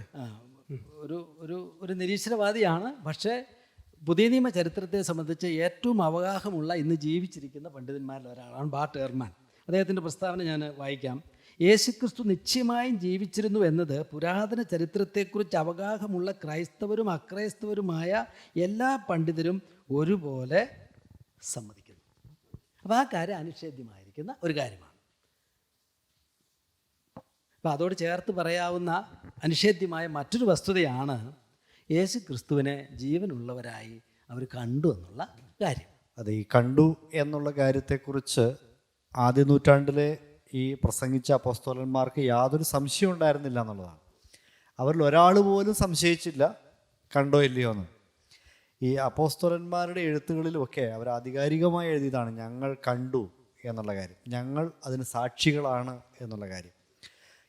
ഒരു നിരീശ്വരവാദിയാണ്. പക്ഷേ പുതിയ നിയമ ചരിത്രത്തെ സംബന്ധിച്ച് ഏറ്റവും അവഗാഹമുള്ള ഇന്ന് ജീവിച്ചിരിക്കുന്ന പണ്ഡിതന്മാരിൽ ഒരാളാണ് ബാർട്ട് എയർമാൻ. അദ്ദേഹത്തിൻ്റെ പ്രസ്താവന ഞാൻ വായിക്കാം. യേശുക്രിസ്തു നിശ്ചയമായും ജീവിച്ചിരുന്നു എന്നത് പുരാതന ചരിത്രത്തെക്കുറിച്ച് അവഗാഹമുള്ള ക്രൈസ്തവരും അക്രൈസ്തവരുമായ എല്ലാ പണ്ഡിതരും ഒരുപോലെ സമ്മതിക്കുന്നു. അപ്പോൾ ആ കാര്യം അനിഷേധ്യമായിരിക്കുന്ന ഒരു കാര്യമാണ്. അപ്പോൾ അതോട് ചേർത്ത് പറയാവുന്ന അനിഷേധ്യമായ മറ്റൊരു വസ്തുതയാണ് യേശു ക്രിസ്തുവിനെ ജീവനുള്ളവരായി അവർ കണ്ടു എന്നുള്ള കാര്യം. അത് ഈ കണ്ടു എന്നുള്ള കാര്യത്തെക്കുറിച്ച് ആദ്യ നൂറ്റാണ്ടിലെ ഈ പ്രസംഗിച്ച അപ്പോസ്തലന്മാർക്ക് യാതൊരു സംശയം ഉണ്ടായിരുന്നില്ല എന്നുള്ളതാണ്. അവരിൽ ഒരാൾ പോലും സംശയിച്ചില്ല കണ്ടോ ഇല്ലയോ എന്ന്. ഈ അപ്പോസ്തലന്മാരുടെ എഴുത്തുകളിലുമൊക്കെ അവർ ആധികാരികമായി എഴുതിയതാണ് ഞങ്ങൾ കണ്ടു എന്നുള്ള കാര്യം, ഞങ്ങൾ അതിന് സാക്ഷികളാണ് എന്നുള്ള കാര്യം.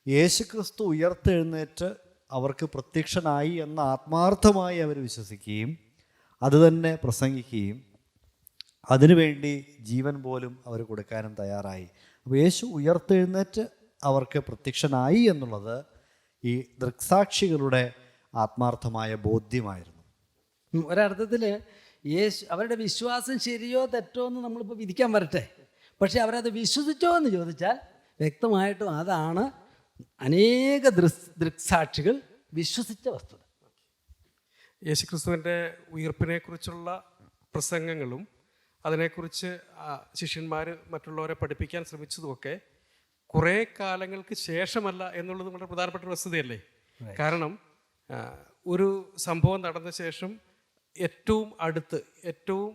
യേശുക്രിസ്തു ഉയർത്തെഴുന്നേറ്റ് അവർക്ക് പ്രത്യക്ഷനായി എന്ന് ആത്മാർത്ഥമായി അവർ വിശ്വസിക്കുകയും അതുതന്നെ പ്രസംഗിക്കുകയും അതിനുവേണ്ടി ജീവൻ പോലും അവർ കൊടുക്കാനും തയ്യാറായി. അപ്പോൾ യേശു ഉയർത്തെഴുന്നേറ്റ് അവർക്ക് പ്രത്യക്ഷനായി എന്നുള്ളത് ഈ ദൃക്സാക്ഷികളുടെ ആത്മാർത്ഥമായ ബോധ്യമായിരുന്നു. ഒരർത്ഥത്തിൽ അവരുടെ വിശ്വാസം ശരിയോ തെറ്റോ എന്ന് നമ്മളിപ്പോൾ വിധിക്കാൻ വരട്ടെ, പക്ഷേ അവരത് വിശ്വസിച്ചോ എന്ന് ചോദിച്ചാൽ വ്യക്തമായിട്ടും അതാണ് അനേക ദൃക്സാക്ഷികൾ വിശ്വസിച്ച വസ്തുത. യേശുക്രിസ്തുവിൻ്റെ ഉയർപ്പിനെക്കുറിച്ചുള്ള പ്രസംഗങ്ങളും അതിനെക്കുറിച്ച് ശിഷ്യന്മാർ മറ്റുള്ളവരെ പഠിപ്പിക്കാൻ ശ്രമിച്ചതുമൊക്കെ കുറേ കാലങ്ങൾക്ക് ശേഷമല്ല എന്നുള്ളത് വളരെ പ്രധാനപ്പെട്ട ഒരു വസ്തുതയല്ലേ? കാരണം ഒരു സംഭവം നടന്ന ശേഷം ഏറ്റവും അടുത്ത്, ഏറ്റവും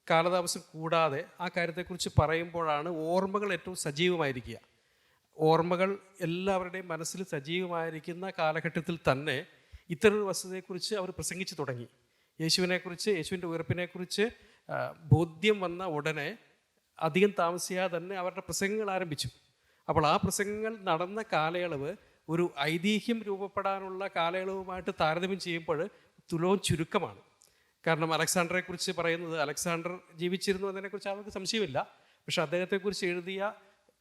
കാലതാമസം കൂടാതെ ആ കാര്യത്തെക്കുറിച്ച് പറയുമ്പോഴാണ് ഓർമ്മകൾ ഏറ്റവും സജീവമായിരിക്കുക. ഓർമ്മകൾ എല്ലാവരുടെയും മനസ്സിൽ സജീവമായിരിക്കുന്ന കാലഘട്ടത്തിൽ തന്നെ ഇത്തരൊരു വസ്തുതയെക്കുറിച്ച് അവർ പ്രസംഗിച്ചു തുടങ്ങി. യേശുവിനെക്കുറിച്ച്, യേശുവിൻ്റെ ഉയർപ്പിനെക്കുറിച്ച് ബോധ്യം വന്ന ഉടനെ അധികം താമസിയാതെ തന്നെ അവരുടെ പ്രസംഗങ്ങൾ ആരംഭിച്ചു. അപ്പോൾ ആ പ്രസംഗങ്ങൾ നടന്ന കാലയളവ് ഒരു ഐതിഹ്യം രൂപപ്പെടാനുള്ള കാലയളവുമായിട്ട് താരതമ്യം ചെയ്യുമ്പോൾ തുലവും ചുരുക്കമാണ്. കാരണം അലക്സാണ്ടറെക്കുറിച്ച് പറയുന്നത്, അലക്സാണ്ടർ ജീവിച്ചിരുന്നു എന്നതിനെക്കുറിച്ച് അവർക്ക് സംശയമില്ല. പക്ഷെ അദ്ദേഹത്തെക്കുറിച്ച് എഴുതിയ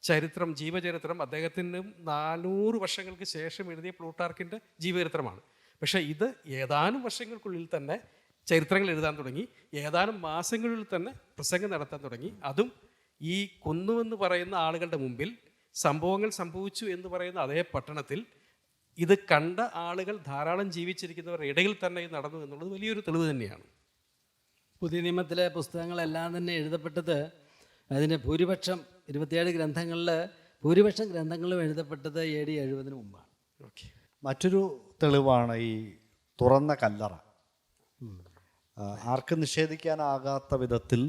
ചരിത്രം, ജീവചരിത്രം അദ്ദേഹത്തിനും 400 വർഷങ്ങൾക്ക് ശേഷം എഴുതിയ പ്ലൂട്ടാർക്കിൻ്റെ ജീവചരിത്രമാണ്. പക്ഷേ ഇത് ഏതാനും വർഷങ്ങൾക്കുള്ളിൽ തന്നെ ചരിത്രങ്ങൾ എഴുതാൻ തുടങ്ങി, ഏതാനും മാസങ്ങളിൽ തന്നെ പ്രസംഗം നടത്താൻ തുടങ്ങി. അതും ഈ കൊന്നുവെന്ന് പറയുന്ന ആളുകളുടെ മുമ്പിൽ സംഭവങ്ങൾ സംഭവിച്ചു എന്ന് പറയുന്ന അതേ പട്ടണത്തിൽ ഇത് കണ്ട ആളുകൾ ധാരാളം ജീവിച്ചിരിക്കുന്നവരുടെ ഇടയിൽ തന്നെ ഇത് നടന്നു എന്നുള്ളത് വലിയൊരു തെളിവ് തന്നെയാണ്. പുതിയ നിയമത്തിലെ പുസ്തകങ്ങളെല്ലാം തന്നെ എഴുതപ്പെട്ടത്, അതിൻ്റെ ഭൂരിപക്ഷം 27 ഗ്രന്ഥങ്ങളിൽ ഭൂരിപക്ഷം ഗ്രന്ഥങ്ങളും എഴുതപ്പെട്ടത് AD 70 മുമ്പാണ്. മറ്റൊരു തെളിവാണ് ഈ തുറന്ന കല്ലറ. ആർക്കും നിഷേധിക്കാനാകാത്ത വിധത്തിൽ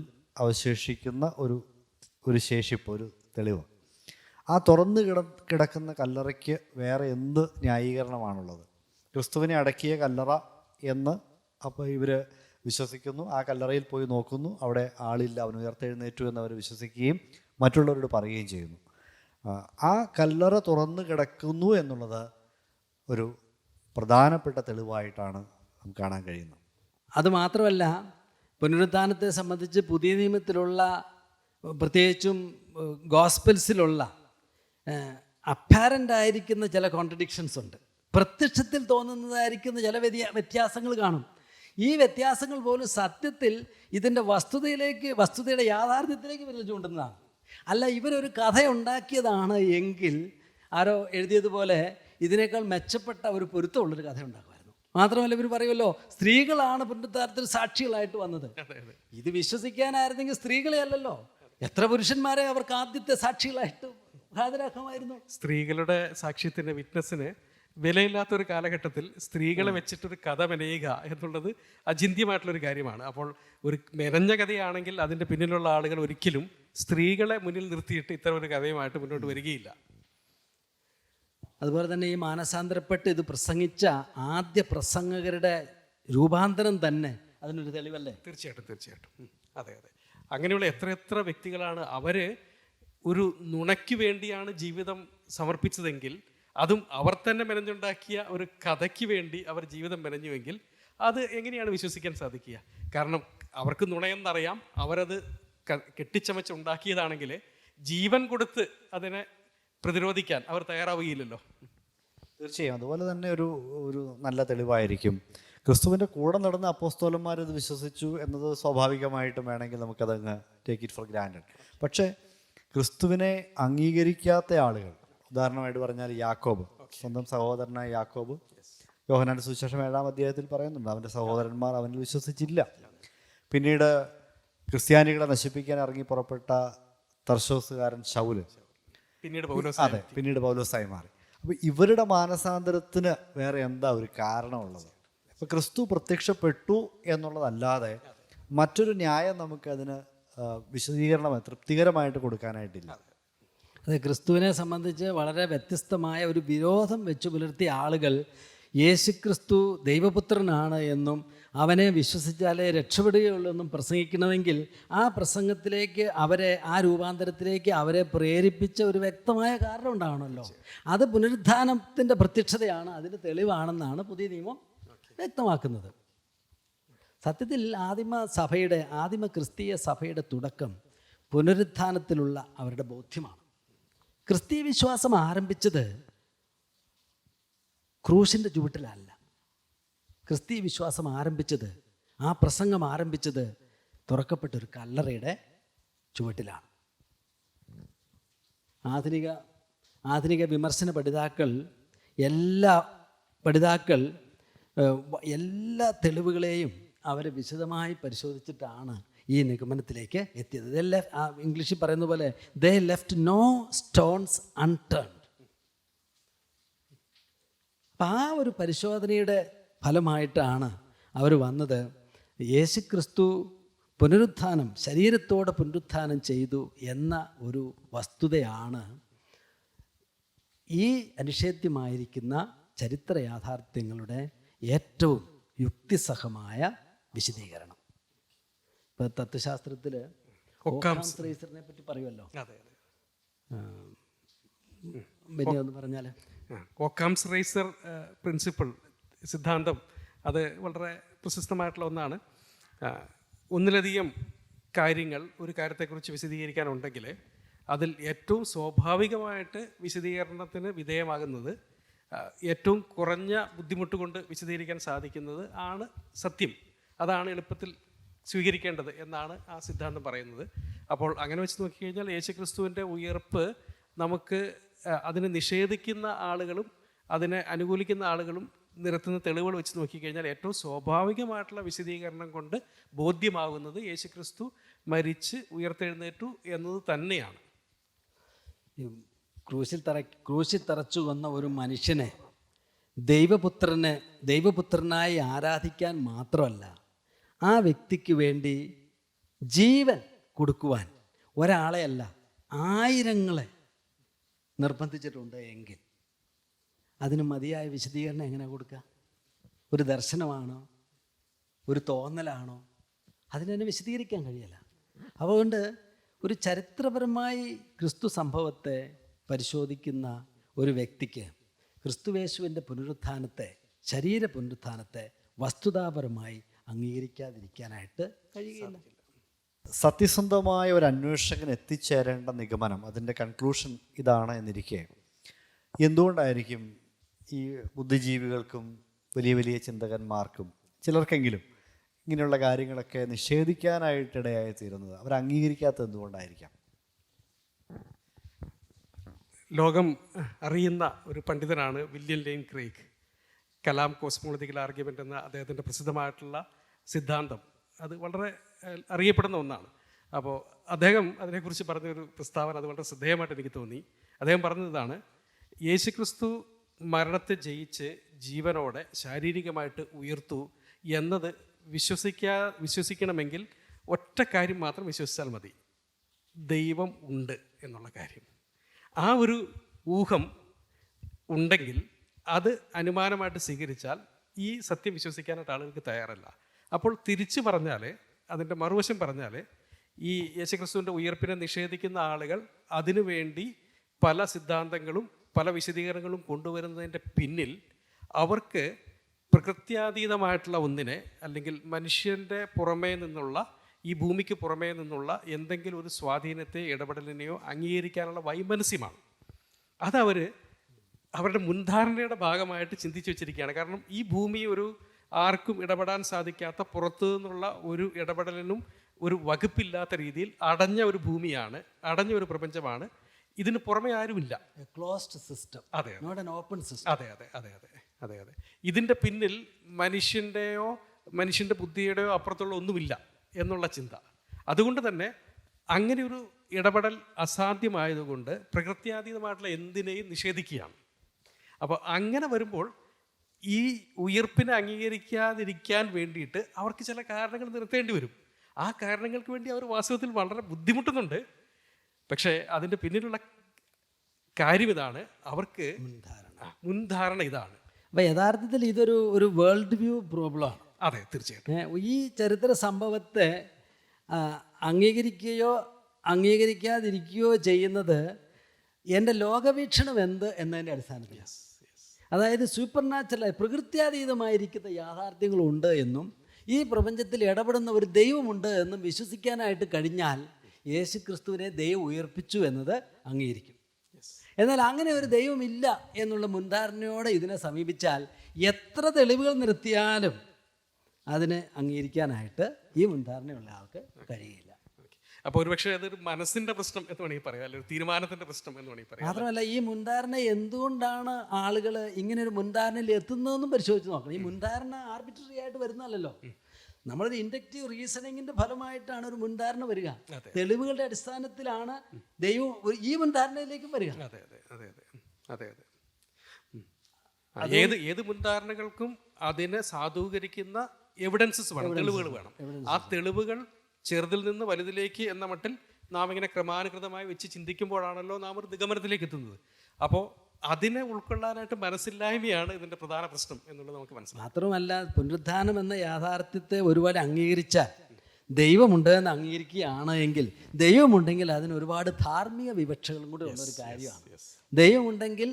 അവശേഷിക്കുന്ന ഒരു ശേഷിപ്പ്, ഒരു തെളിവ്. ആ തുറന്നു കിടക്കുന്ന കല്ലറയ്ക്ക് വേറെ എന്ത് ന്യായീകരണമാണുള്ളത്? ക്രിസ്തുവിനെ അടക്കിയ കല്ലറ എന്ന് അപ്പോൾ ഇവർ വിശ്വസിക്കുന്നു. ആ കല്ലറയിൽ പോയി നോക്കുന്നു, അവിടെ ആളില്ല, അവൻ ഉയർത്തെഴുന്നേറ്റു എന്ന് അവർ വിശ്വസിക്കുകയും മറ്റുള്ളവരോട് പറയുകയും ചെയ്യുന്നു. ആ കല്ലറ തുറന്നു കിടക്കുന്നു എന്നുള്ളത് ഒരു പ്രധാനപ്പെട്ട തെളിവായിട്ടാണ് നമുക്ക് കാണാൻ കഴിയുന്നത്. അതുമാത്രമല്ല, പുനരുത്ഥാനത്തെ സംബന്ധിച്ച് പുതിയ നിയമത്തിലുള്ള പ്രത്യേകിച്ചും ഗോസ്പൽസിലുള്ള അപ്പാരൻ്റ് ആയിരിക്കുന്ന ചില കോൺട്രഡിക്ഷൻസ് ഉണ്ട്. പ്രത്യക്ഷത്തിൽ തോന്നുന്നതായിരിക്കുന്ന ചില വ്യത്യാസങ്ങൾ കാണും. ഈ വ്യത്യാസങ്ങൾ പോലും സത്യത്തിൽ ഇതിൻ്റെ വസ്തുതയുടെ യാഥാർത്ഥ്യത്തിലേക്ക് വിരൽ ചൂണ്ടുന്നതാണ്. അല്ല, ഇവരൊരു കഥ ഉണ്ടാക്കിയതാണ് എങ്കിൽ ആരോ എഴുതിയതുപോലെ ഇതിനേക്കാൾ മെച്ചപ്പെട്ട ഒരു പൊരുത്തമുള്ളൊരു കഥ ഉണ്ടാക്കുമായിരുന്നു. മാത്രമല്ല, ഇവർ പറയുമല്ലോ സ്ത്രീകളാണ് പുനരുദ്ധാനത്തിൽ സാക്ഷികളായിട്ട് വന്നത്. ഇത് വിശ്വസിക്കാനായിരുന്നെങ്കിൽ സ്ത്രീകളെ അല്ലല്ലോ, എത്ര പുരുഷന്മാരെ അവർക്ക് ആദ്യത്തെ സാക്ഷികളായിട്ട് ഹാജരാക്കാമായിരുന്നു. സ്ത്രീകളുടെ സാക്ഷ്യത്തിൻ്റെ വിറ്റ്നസ്സിന് വിലയില്ലാത്തൊരു കാലഘട്ടത്തിൽ സ്ത്രീകളെ വെച്ചിട്ടൊരു കഥ മെനയുക എന്നുള്ളത് അചിന്ത്യമായിട്ടുള്ളൊരു കാര്യമാണ്. അപ്പോൾ ഒരു മെനഞ്ഞ കഥയാണെങ്കിൽ അതിൻ്റെ പിന്നിലുള്ള ആളുകൾ ഒരിക്കലും സ്ത്രീകളെ മുന്നിൽ നിർത്തിയിട്ട് ഇത്തരം ഒരു കഥയുമായിട്ട് മുന്നോട്ട് വരികയില്ല. അതുപോലെ തന്നെ ഈ മാനസാന്തരപ്പെട്ട് ഇത് പ്രസംഗിച്ച ആദ്യ പ്രസംഗകരുടെ രൂപാന്തരം തന്നെ അതിനൊരു തെളിവല്ലേ? തീർച്ചയായിട്ടും. അതെ. അങ്ങനെയുള്ള എത്ര വ്യക്തികളാണ് അവർ ഒരു നുണയ്ക്ക് വേണ്ടിയാണ് ജീവിതം സമർപ്പിച്ചതെങ്കിൽ, അതും അവർ തന്നെ മെനഞ്ഞുണ്ടാക്കിയ ഒരു കഥയ്ക്ക് വേണ്ടി അവർ ജീവിതം മെനഞ്ഞുവെങ്കിൽ അത് എങ്ങനെയാണ് വിശ്വസിക്കാൻ സാധിക്കുക? കാരണം അവർക്ക് നുണയെന്നറിയാം, അവരത് കെട്ടിച്ചമച്ചുണ്ടാക്കിയതാണെങ്കിൽ ജീവൻ കൊടുത്ത് അതിനെ പ്രതിരോധിക്കാൻ അവർ തയ്യാറാവുകയില്ലല്ലോ. തീർച്ചയായും. അതുപോലെ തന്നെ ഒരു നല്ല തെളിവായിരിക്കും ക്രിസ്തുവിൻ്റെ കൂടെ നടന്ന അപ്പോസ്തലന്മാർ ഇത് വിശ്വസിച്ചു എന്നത്. സ്വാഭാവികമായിട്ടും വേണമെങ്കിൽ നമുക്കതങ്ങ് ടേക്ക് ഇറ്റ് ഫോർ ഗ്രാൻഡഡ്. പക്ഷേ ക്രിസ്തുവിനെ അംഗീകരിക്കാത്ത ആളുകൾ, ഉദാഹരണമായിട്ട് പറഞ്ഞാൽ യാക്കോബ്, സ്വന്തം സഹോദരനായ യാക്കോബ്, യോഹന്നാന്റെ സുവിശേഷം 7-ാം അധ്യായത്തിൽ പറയുന്നുണ്ട്, അവൻ്റെ സഹോദരന്മാർ അവനിൽ വിശ്വസിച്ചില്ല. പിന്നീട് ക്രിസ്ത്യാനികളെ നശിപ്പിക്കാൻ ഇറങ്ങി പുറപ്പെട്ട തർശോസുകാരൻ ശൗല് പിന്നീട് പൗലോസായി മാറി. അപ്പോൾ ഇവരുടെ മാനസാന്തരത്തിന് വേറെ എന്താ ഒരു കാരണമുള്ളത്? ഇപ്പോൾ ക്രിസ്തു പ്രത്യക്ഷപ്പെട്ടു എന്നുള്ളതല്ലാതെ മറ്റൊരു ന്യായം നമുക്കതിന് വിശദീകരണം തൃപ്തികരമായിട്ട് കൊടുക്കാനായിട്ടില്ല. അതെ, ക്രിസ്തുവിനെ സംബന്ധിച്ച് വളരെ വ്യത്യസ്തമായ ഒരു വിരോധം വെച്ച് പുലർത്തിയ ആളുകൾ യേശുക്രിസ്തു ദൈവപുത്രനാണ് എന്നും അവനെ വിശ്വസിച്ചാലേ രക്ഷപ്പെടുകയുള്ളൂ എന്നും പ്രസംഗിക്കണമെങ്കിൽ ആ പ്രസംഗത്തിലേക്ക് ആ രൂപാന്തരത്തിലേക്ക് അവരെ പ്രേരിപ്പിച്ച ഒരു വ്യക്തമായ കാരണം ഉണ്ടാവണമല്ലോ. അത് പുനരുത്ഥാനത്തിൻ്റെ പ്രത്യക്ഷതയാണ്, അതിന് തെളിവാണെന്നാണ് പുതിയ നിയമം വ്യക്തമാക്കുന്നത്. സത്യത്തിൽ ആദിമ ക്രിസ്തീയ സഭയുടെ തുടക്കം പുനരുത്ഥാനത്തിലുള്ള അവരുടെ ബോധ്യമാണ്. ക്രിസ്തീയ വിശ്വാസം ആരംഭിച്ചത് ക്രൂശിൻ്റെ ചുവട്ടിലല്ല. ക്രിസ്തീയ വിശ്വാസം ആരംഭിച്ചത്, ആ പ്രസംഗം ആരംഭിച്ചത് തുറക്കപ്പെട്ടൊരു കല്ലറയുടെ ചുവട്ടിലാണ്. ആധുനിക വിമർശന പഠിതാക്കൾ എല്ലാ തെളിവുകളെയും അവർ വിശദമായി പരിശോധിച്ചിട്ടാണ് ഈ നിഗമനത്തിലേക്ക് എത്തിയത്. ഇംഗ്ലീഷിൽ പറയുന്ന പോലെ they left no stones unturned. അപ്പം ആ ഒരു പരിശോധനയുടെ ഫലമായിട്ടാണ് അവർ വന്നത്. യേശുക്രിസ്തു ശരീരത്തോടെ പുനരുത്ഥാനം ചെയ്തു എന്ന ഒരു വസ്തുതയാണ് ഈ അനിഷേധ്യമായിരിക്കുന്ന ചരിത്ര യാഥാർത്ഥ്യങ്ങളുടെ ഏറ്റവും യുക്തിസഹമായ വിശദീകരണം. ഇപ്പോൾ തത്വശാസ്ത്രത്തിൽ ഒക്കാംസ് റേസറിനെ പറ്റി പറയുമല്ലോ. ഒന്ന് പറഞ്ഞാൽ ഒക്കാംസ് റേസർ പ്രിൻസിപ്പിൾ, സിദ്ധാന്തം, അത് വളരെ പ്രശസ്തമായിട്ടുള്ള ഒന്നാണ്. ഒന്നിലധികം കാര്യങ്ങൾ ഒരു കാര്യത്തെക്കുറിച്ച് വിശദീകരിക്കാനുണ്ടെങ്കിൽ അതിൽ ഏറ്റവും സ്വാഭാവികമായിട്ട് വിശദീകരണത്തിന് വിധേയമാകുന്നത്, ഏറ്റവും കുറഞ്ഞ ബുദ്ധിമുട്ട് കൊണ്ട് വിശദീകരിക്കാൻ സാധിക്കുന്നത് ആണ് സത്യം. അതാണ് എളുപ്പത്തിൽ സ്വീകരിക്കേണ്ടത് എന്നാണ് ആ സിദ്ധാന്തം പറയുന്നത്. അപ്പോൾ അങ്ങനെ വെച്ച് നോക്കിക്കഴിഞ്ഞാൽ യേശുക്രിസ്തുവിൻ്റെ ഉയർപ്പ് നമുക്ക് അതിനെ നിഷേധിക്കുന്ന ആളുകളും അതിനെ അനുകൂലിക്കുന്ന ആളുകളും നിരത്തുന്ന തെളിവുകൾ വെച്ച് നോക്കിക്കഴിഞ്ഞാൽ ഏറ്റവും സ്വാഭാവികമായിട്ടുള്ള വിശദീകരണം കൊണ്ട് ബോധ്യമാകുന്നത് യേശുക്രിസ്തു മരിച്ച് ഉയർത്തെഴുന്നേറ്റു എന്നത് തന്നെയാണ്. ക്രൂശിൽ തറച്ചു കൊന്ന ഒരു മനുഷ്യനെ ദൈവപുത്രനായി ആരാധിക്കാൻ മാത്രമല്ല, ആ വ്യക്തിക്ക് വേണ്ടി ജീവൻ കൊടുക്കുവാൻ ഒരാളെയല്ല ആയിരങ്ങളെ നിർബന്ധിച്ചിട്ടുണ്ട് എങ്കിൽ അതിന് മതിയായ വിശദീകരണം എങ്ങനെ കൊടുക്കുക? ഒരു ദർശനമാണോ, ഒരു തോന്നലാണോ? അതിനെ വിശദീകരിക്കാൻ കഴിയില്ല. അതുകൊണ്ട് ഒരു ചരിത്രപരമായി ക്രിസ്തു സംഭവത്തെ പരിശോധിക്കുന്ന ഒരു വ്യക്തിക്ക് ക്രിസ്തുവേശുവിൻ്റെ പുനരുത്ഥാനത്തെ ശരീര പുനരുത്ഥാനത്തെ വസ്തുതാപരമായി അംഗീകരിക്കാതിരിക്കാനായിട്ട് കഴിയുകയില്ല. സത്യസന്ധമായ ഒരു അന്വേഷകൻ എത്തിച്ചേരേണ്ട നിഗമനം, അതിൻ്റെ കൺക്ലൂഷൻ ഇതാണ് എന്നിരിക്കെ, എന്തുകൊണ്ടായിരിക്കും ഈ ബുദ്ധിജീവികൾക്കും വലിയ വലിയ ചിന്തകന്മാർക്കും ചിലർക്കെങ്കിലും ഇങ്ങനെയുള്ള കാര്യങ്ങളൊക്കെ നിഷേധിക്കാനായിട്ടിടയായി തീരുന്നത്? അവർ അംഗീകരിക്കാത്തത് എന്തുകൊണ്ടായിരിക്കാം? ലോകം അറിയുന്ന ഒരു പണ്ഡിതനാണ് William Lane Craig. Kalam cosmological argument എന്ന അദ്ദേഹത്തിൻ്റെ പ്രസിദ്ധമായിട്ടുള്ള സിദ്ധാന്തം, അത് വളരെ അറിയപ്പെടുന്ന ഒന്നാണ്. അപ്പോൾ അദ്ദേഹം അതിനെക്കുറിച്ച് പറഞ്ഞൊരു പ്രസ്താവന അത് വളരെ ശ്രദ്ധേയമായിട്ട് എനിക്ക് തോന്നി. അദ്ദേഹം പറഞ്ഞതാണ്, യേശുക്രിസ്തു മരണത്തെ ജീവനോടെ ശാരീരികമായിട്ട് ഉയർത്തു എന്നത് വിശ്വസിക്കണമെങ്കിൽ ഒറ്റ കാര്യം മാത്രം വിശ്വസിച്ചാൽ മതി: ദൈവം ഉണ്ട് എന്നുള്ള കാര്യം. ആ ഒരു ഊഹം ഉണ്ടെങ്കിൽ അത് അനുമാനമായിട്ട് സ്വീകരിച്ചാൽ ഈ സത്യം വിശ്വസിക്കാനായിട്ട് ആളുകൾക്ക് തയ്യാറല്ല. അപ്പോൾ തിരിച്ചു പറഞ്ഞാൽ, അതിൻ്റെ മറുവശം പറഞ്ഞാൽ, ഈ യേശുക്രിസ്തുവിൻ്റെ ഉയർപ്പിനെ നിഷേധിക്കുന്ന ആളുകൾ അതിനുവേണ്ടി പല സിദ്ധാന്തങ്ങളും പല വിശദീകരണങ്ങളും കൊണ്ടുവരുന്നതിൻ്റെ പിന്നിൽ അവർക്ക് പ്രകൃത്യാതീതമായിട്ടുള്ള ഒന്നിനെ, അല്ലെങ്കിൽ മനുഷ്യൻ്റെ പുറമേ നിന്നുള്ള, ഈ ഭൂമിക്ക് പുറമേ നിന്നുള്ള എന്തെങ്കിലും ഒരു സ്വാധീനത്തെ, ഇടപെടലിനെയോ അംഗീകരിക്കാനുള്ള വൈമനസ്യമാണ്. അതവർ അവരുടെ മുൻധാരണയുടെ ഭാഗമായിട്ട് ചിന്തിച്ചു വെച്ചിരിക്കുകയാണ്. കാരണം ഈ ഭൂമി ഒരു ആർക്കും ഇടപെടാൻ സാധിക്കാത്ത, പുറത്തു നിന്നുള്ള ഒരു ഇടപെടലിനും ഒരു വകുപ്പില്ലാത്ത രീതിയിൽ അടഞ്ഞ ഒരു ഭൂമിയാണ്, അടഞ്ഞ ഒരു പ്രപഞ്ചമാണ്. ഇതിന് പുറമെ ആരുമില്ല. Closed system. അതെ, നോട്ട് ആൻ ഓപ്പൺ സിസ്റ്റം. അതെ അതെ അതെ അതെ അതെ അതെ ഇതിൻ്റെ പിന്നിൽ മനുഷ്യൻ്റെ ബുദ്ധിയുടെയോ അപ്പുറത്തുള്ള ഒന്നുമില്ല എന്നുള്ള ചിന്ത. അതുകൊണ്ട് തന്നെ അങ്ങനെ ഒരു ഇടപെടൽ അസാധ്യമായതുകൊണ്ട് പ്രകൃത്യാതീതമായിട്ടുള്ള എന്തിനേയും നിഷേധിക്കുകയാണ്. അപ്പോൾ അങ്ങനെ വരുമ്പോൾ ഈ ഉയർപ്പിനെ അംഗീകരിക്കാതിരിക്കാൻ വേണ്ടിയിട്ട് അവർക്ക് ചില കാരണങ്ങൾ നിർത്തേണ്ടി വരും. ആ കാരണങ്ങൾക്ക് വേണ്ടി അവർ വാസ്തവത്തിൽ വളരെ ബുദ്ധിമുട്ടുന്നുണ്ട്. പക്ഷേ അതിൻ്റെ പിന്നിലുള്ള കാര്യം ഇതാണ്, അവർക്ക് മുൻധാരണ ഇതാണ്. അപ്പം യഥാർത്ഥത്തിൽ ഇതൊരു വേൾഡ് വ്യൂ പ്രോബ്ലമാണ്. അതെ, തീർച്ചയായിട്ടും. ഈ ചരിത്ര സംഭവത്തെ അംഗീകരിക്കുകയോ അംഗീകരിക്കാതിരിക്കുകയോ ചെയ്യുന്നത് എൻ്റെ ലോകവീക്ഷണം എന്ത് എന്നതിൻ്റെ അടിസ്ഥാനത്തിൽ. അതായത് സൂപ്പർ നാച്ചുറലായി പ്രകൃത്യാതീതമായിരിക്കുന്ന യാഥാർത്ഥ്യങ്ങളുണ്ട് എന്നും ഈ പ്രപഞ്ചത്തിൽ ഇടപെടുന്ന ഒരു ദൈവമുണ്ട് എന്നും വിശ്വസിക്കാനായിട്ട് കഴിഞ്ഞാൽ യേശു ക്രിസ്തുവിനെ ദൈവം ഉയർപ്പിച്ചു എന്നത് അംഗീകരിക്കും. എന്നാൽ അങ്ങനെ ഒരു ദൈവമില്ല എന്നുള്ള മുൻധാരണയോടെ ഇതിനെ സമീപിച്ചാൽ എത്ര തെളിവുകൾ നിർത്തിയാലും അതിനെ അംഗീകരിക്കാനായിട്ട് ഈ മുൻധാരണയുള്ള ആൾക്ക് കഴിയില്ല. അപ്പോൾ ഒരുപക്ഷെ അതൊരു മനസ്സിൻ്റെ പ്രശ്നം എന്ന് വേണമെങ്കിൽ പറയാം, അല്ലെങ്കിൽ തീരുമാനത്തിൻ്റെ പ്രശ്നം എന്ന് വേണമെങ്കിൽ പറയാം. മാത്രമല്ല, ഈ മുൻധാരണ എന്തുകൊണ്ടാണ് ആളുകൾ ഇങ്ങനെ ഒരു മുൻധാരണയിൽ എത്തുന്നതെന്നും പരിശോധിച്ച് നോക്കണം. ഈ മുൻധാരണ ആർബിട്രറി ആയിട്ട് വരുന്നതല്ലോ. നമ്മളൊരു ഇൻഡക്റ്റീവ് റീസണിങ്ങിന്റെ ഫലമായിട്ടാണ് ഒരു മുൻധാരണ വരിക. തെളിവുകളുടെ അടിസ്ഥാനത്തിലാണ് ദൈവം ഈ മുൻധാരണയിലേക്കും വരിക. അതെ അതെ അതെ അതെ അതെ ഏത് മുൻധാരണകൾക്കും അതിനെ സാധൂകരിക്കുന്ന എവിഡൻസസ് വേണം, തെളിവുകൾ വേണം. ആ തെളിവുകൾ ചെറുതിൽ നിന്ന് വലുതിലേക്ക് എന്ന മട്ടിൽ നാം ഇങ്ങനെ ക്രമാനുഗതമായി വെച്ച് ചിന്തിക്കുമ്പോഴാണല്ലോ നാം ഒരു നിഗമനത്തിലേക്ക് എത്തുന്നത്. അപ്പോൾ അതിനെ ഉൾക്കൊള്ളാനായിട്ട് മനസ്സില്ലായ്മയാണ് ഇതിൻ്റെ പ്രധാന പ്രശ്നം എന്നുള്ളത് നമുക്ക് മനസ്സിലാക്കാം. മാത്രമല്ല, പുനരുത്ഥാനം എന്ന യാഥാർത്ഥ്യത്തെ ഒരുപാട് അംഗീകരിച്ചാൽ, ദൈവമുണ്ട് എന്ന് അംഗീകരിക്കുകയാണ് എങ്കിൽ, ദൈവമുണ്ടെങ്കിൽ അതിന് ഒരുപാട് ധാർമ്മിക വിവക്ഷകളും കൂടെ ഉള്ളൊരു കാര്യമാണ്. ദൈവമുണ്ടെങ്കിൽ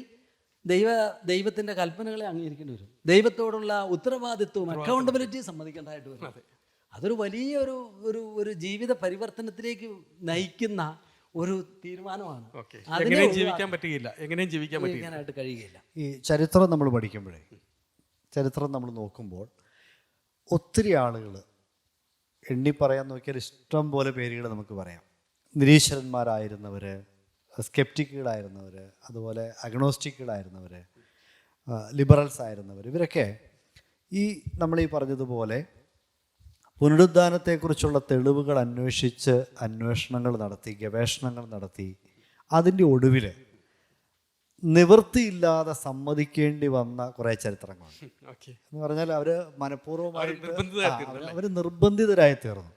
ദൈവത്തിൻ്റെ കൽപ്പനകളെ അംഗീകരിക്കേണ്ടി വരും. ദൈവത്തോടുള്ള ഉത്തരവാദിത്വവും അക്കൗണ്ടബിലിറ്റിയും സമ്മതിക്കേണ്ടതായിട്ട് വരും. അതൊരു വലിയ ഒരു ജീവിത പരിവർത്തനത്തിലേക്ക് നയിക്കുന്ന ഒരു തീരുമാനമാണ്. എങ്ങനെയും ജീവിക്കാനായിട്ട് കഴിയുകയില്ല. ഈ ചരിത്രം നമ്മൾ പഠിക്കുമ്പോഴേ, ചരിത്രം നമ്മൾ നോക്കുമ്പോൾ ഒത്തിരി ആളുകൾ, എണ്ണി പറയാൻ നോക്കിയാൽ ഇഷ്ടം പോലെ പേരുകൾ നമുക്ക് പറയാം. നിരീശ്വരന്മാരായിരുന്നവർ, സ്കെപ്റ്റിക്കുകളായിരുന്നവർ, അതുപോലെ അഗ്നോസ്റ്റിക്കുകളായിരുന്നവർ, ലിബറൽസ് ആയിരുന്നവർ, ഇവരൊക്കെ ഈ നമ്മൾ ഈ പറഞ്ഞതുപോലെ പുനരുദ്ധാനത്തെക്കുറിച്ചുള്ള തെളിവുകൾ അന്വേഷണങ്ങൾ നടത്തി, ഗവേഷണങ്ങൾ നടത്തി, അതിൻ്റെ ഒടുവിൽ നിവൃത്തിയില്ലാതെ സമ്മതിക്കേണ്ടി വന്ന കുറേ ചരിത്രങ്ങളുണ്ട്. എന്ന് പറഞ്ഞാൽ അവർ മനഃപൂർവ്വമായിട്ട് അവർ നിർബന്ധിതരായി തീർന്നു.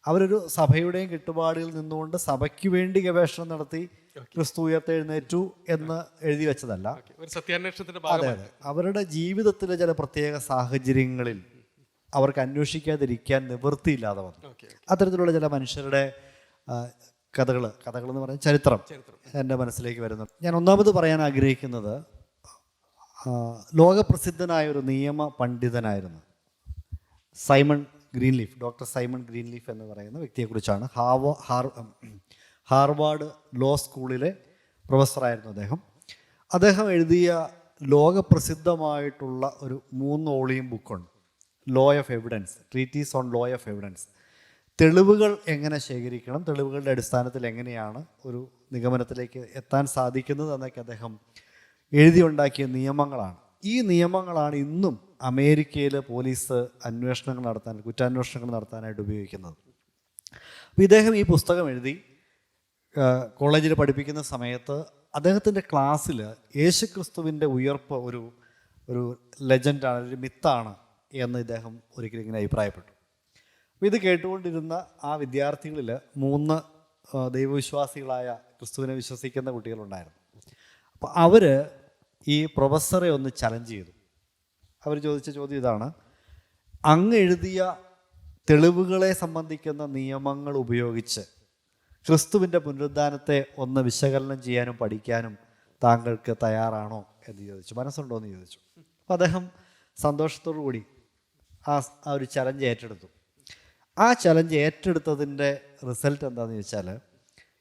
അവരൊരു സഭയുടെയും കെട്ടുപാടുകളിൽ നിന്നുകൊണ്ട് സഭയ്ക്ക് വേണ്ടി ഗവേഷണം നടത്തി ക്രിസ്തു ഉയർത്തെഴുന്നേറ്റു എന്ന് എഴുതി വെച്ചതല്ല. അതെ അതെ അവരുടെ ജീവിതത്തിലെ ചില പ്രത്യേക സാഹചര്യങ്ങളിൽ അവർക്ക് അന്വേഷിക്കാതിരിക്കാൻ നിവൃത്തിയില്ലാതെ വന്നു. അത്തരത്തിലുള്ള ചില മനുഷ്യരുടെ കഥകൾ എന്ന് പറഞ്ഞാൽ ചരിത്രം എൻ്റെ മനസ്സിലേക്ക് വരുന്നു. ഞാൻ ഒന്നാമത് പറയാൻ ആഗ്രഹിക്കുന്നത്, ലോകപ്രസിദ്ധനായ ഒരു നിയമ പണ്ഡിതനായിരുന്നു ഡോക്ടർ സൈമൺ ഗ്രീൻലീഫ് എന്ന് പറയുന്ന വ്യക്തിയെക്കുറിച്ചാണ്. ഹാർവാർഡ് ലോ സ്കൂളിലെ പ്രൊഫസറായിരുന്നു അദ്ദേഹം എഴുതിയ ലോകപ്രസിദ്ധമായിട്ടുള്ള ഒരു 3 വോളിയം ബുക്കുണ്ട്, law of evidence, treatise on law of evidence. തെളിവുകൾ എങ്ങനെ ശേഖരിക്കണം, തെളിവുകളുടെ അടിസ്ഥാനത്തിൽ എങ്ങനെയാണ് ഒരു നിഗമനത്തിലേക്ക് എത്താൻ സാധിക്കുന്നത് എന്നൊക്കെ അദ്ദേഹം എഴുതിയുണ്ടാക്കിയ നിയമങ്ങളാണ്. ഈ നിയമങ്ങളാണ് ഇന്നും അമേരിക്കയിൽ പോലീസ് കുറ്റാന്വേഷണങ്ങൾ നടത്താനായിട്ട് ഉപയോഗിക്കുന്നത്. അപ്പോൾ ഇദ്ദേഹം ഈ പുസ്തകം എഴുതി കോളേജിൽ പഠിപ്പിക്കുന്ന സമയത്ത് അദ്ദേഹത്തിൻ്റെ ക്ലാസ്സിൽ യേശുക്രിസ്തുവിൻ്റെ ഉയർപ്പ് ഒരു ലെജൻഡാണ്, ഒരു മിത്താണ് എന്ന് ഇദ്ദേഹം ഒരിക്കലും ഇങ്ങനെ അഭിപ്രായപ്പെട്ടു. അപ്പോൾ ഇത് കേട്ടുകൊണ്ടിരുന്ന ആ വിദ്യാർത്ഥികളിൽ 3 ദൈവവിശ്വാസികളായ ക്രിസ്തുവിനെ വിശ്വസിക്കുന്ന കുട്ടികളുണ്ടായിരുന്നു. അപ്പോൾ അവർ ഈ പ്രൊഫസറെ ഒന്ന് ചലഞ്ച് ചെയ്തു. അവർ ചോദിച്ച ചോദ്യം ഇതാണ്: അങ്ങ് എഴുതിയ തെളിവുകളെ സംബന്ധിക്കുന്ന നിയമങ്ങൾ ഉപയോഗിച്ച് ക്രിസ്തുവിൻ്റെ പുനരുദ്ധാനത്തെ ഒന്ന് വിശകലനം ചെയ്യാനും പഠിക്കാനും താങ്കൾക്ക് തയ്യാറാണോ എന്ന് ചോദിച്ചു. മനസ്സുണ്ടോ എന്ന് ചോദിച്ചു. അപ്പോൾ അദ്ദേഹം സന്തോഷത്തോടു കൂടി ആ ഒരു ചലഞ്ച് ഏറ്റെടുത്തു. ആ ചലഞ്ച് ഏറ്റെടുത്തതിൻ്റെ റിസൾട്ട് എന്താണെന്ന് ചോദിച്ചാൽ,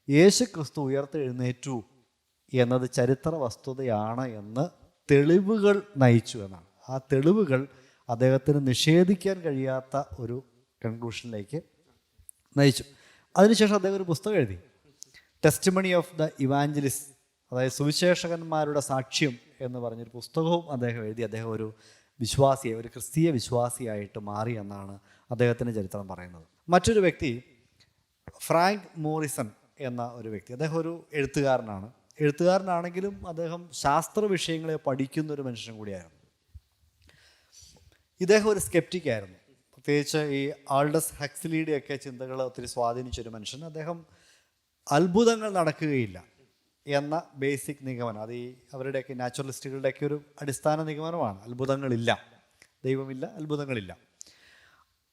യേശു ക്രിസ്തു ഉയർത്തെഴുന്നേറ്റു എന്നത് ചരിത്ര വസ്തുതയാണ് എന്ന് തെളിവുകൾ നയിച്ചു എന്നാണ്. ആ തെളിവുകൾ അദ്ദേഹത്തിന് നിഷേധിക്കാൻ കഴിയാത്ത ഒരു കൺക്ലൂഷനിലേക്ക് നയിച്ചു. അതിനുശേഷം അദ്ദേഹം ഒരു പുസ്തകം എഴുതി, ടെസ്റ്റിമണി ഓഫ് ദ ഇവാഞ്ചലിസ്റ്റ്, അതായത് സുവിശേഷകന്മാരുടെ സാക്ഷ്യം എന്ന് പറഞ്ഞൊരു പുസ്തകവും അദ്ദേഹം എഴുതി. അദ്ദേഹം ഒരു ക്രിസ്തീയ വിശ്വാസിയായിട്ട് മാറി എന്നാണ് അദ്ദേഹത്തിൻ്റെ ചരിത്രം പറയുന്നത്. മറ്റൊരു വ്യക്തി ഫ്രാങ്ക് മോറിസൺ എന്ന ഒരു വ്യക്തി. അദ്ദേഹം ഒരു എഴുത്തുകാരനാണെങ്കിലും അദ്ദേഹം ശാസ്ത്ര വിഷയങ്ങളെ പഠിക്കുന്ന ഒരു മനുഷ്യനും കൂടിയായിരുന്നു. ഇദ്ദേഹം ഒരു സ്കെപ്റ്റിക്കായിരുന്നു. പ്രത്യേകിച്ച് ഈ ആൾഡസ് ഹക്സ്ലിയുടെയൊക്കെ ചിന്തകൾ ഒത്തിരി സ്വാധീനിച്ചൊരു മനുഷ്യൻ. അദ്ദേഹം അത്ഭുതങ്ങൾ നടക്കുകയില്ല എന്ന ബേസിക് നിഗമനം, അത് ഈ അവരുടെയൊക്കെ നാച്ചുറലിസ്റ്റുകളുടെയൊക്കെ ഒരു അടിസ്ഥാന നിഗമനമാണ്. അത്ഭുതങ്ങളില്ല, ദൈവമില്ല, അത്ഭുതങ്ങളില്ല.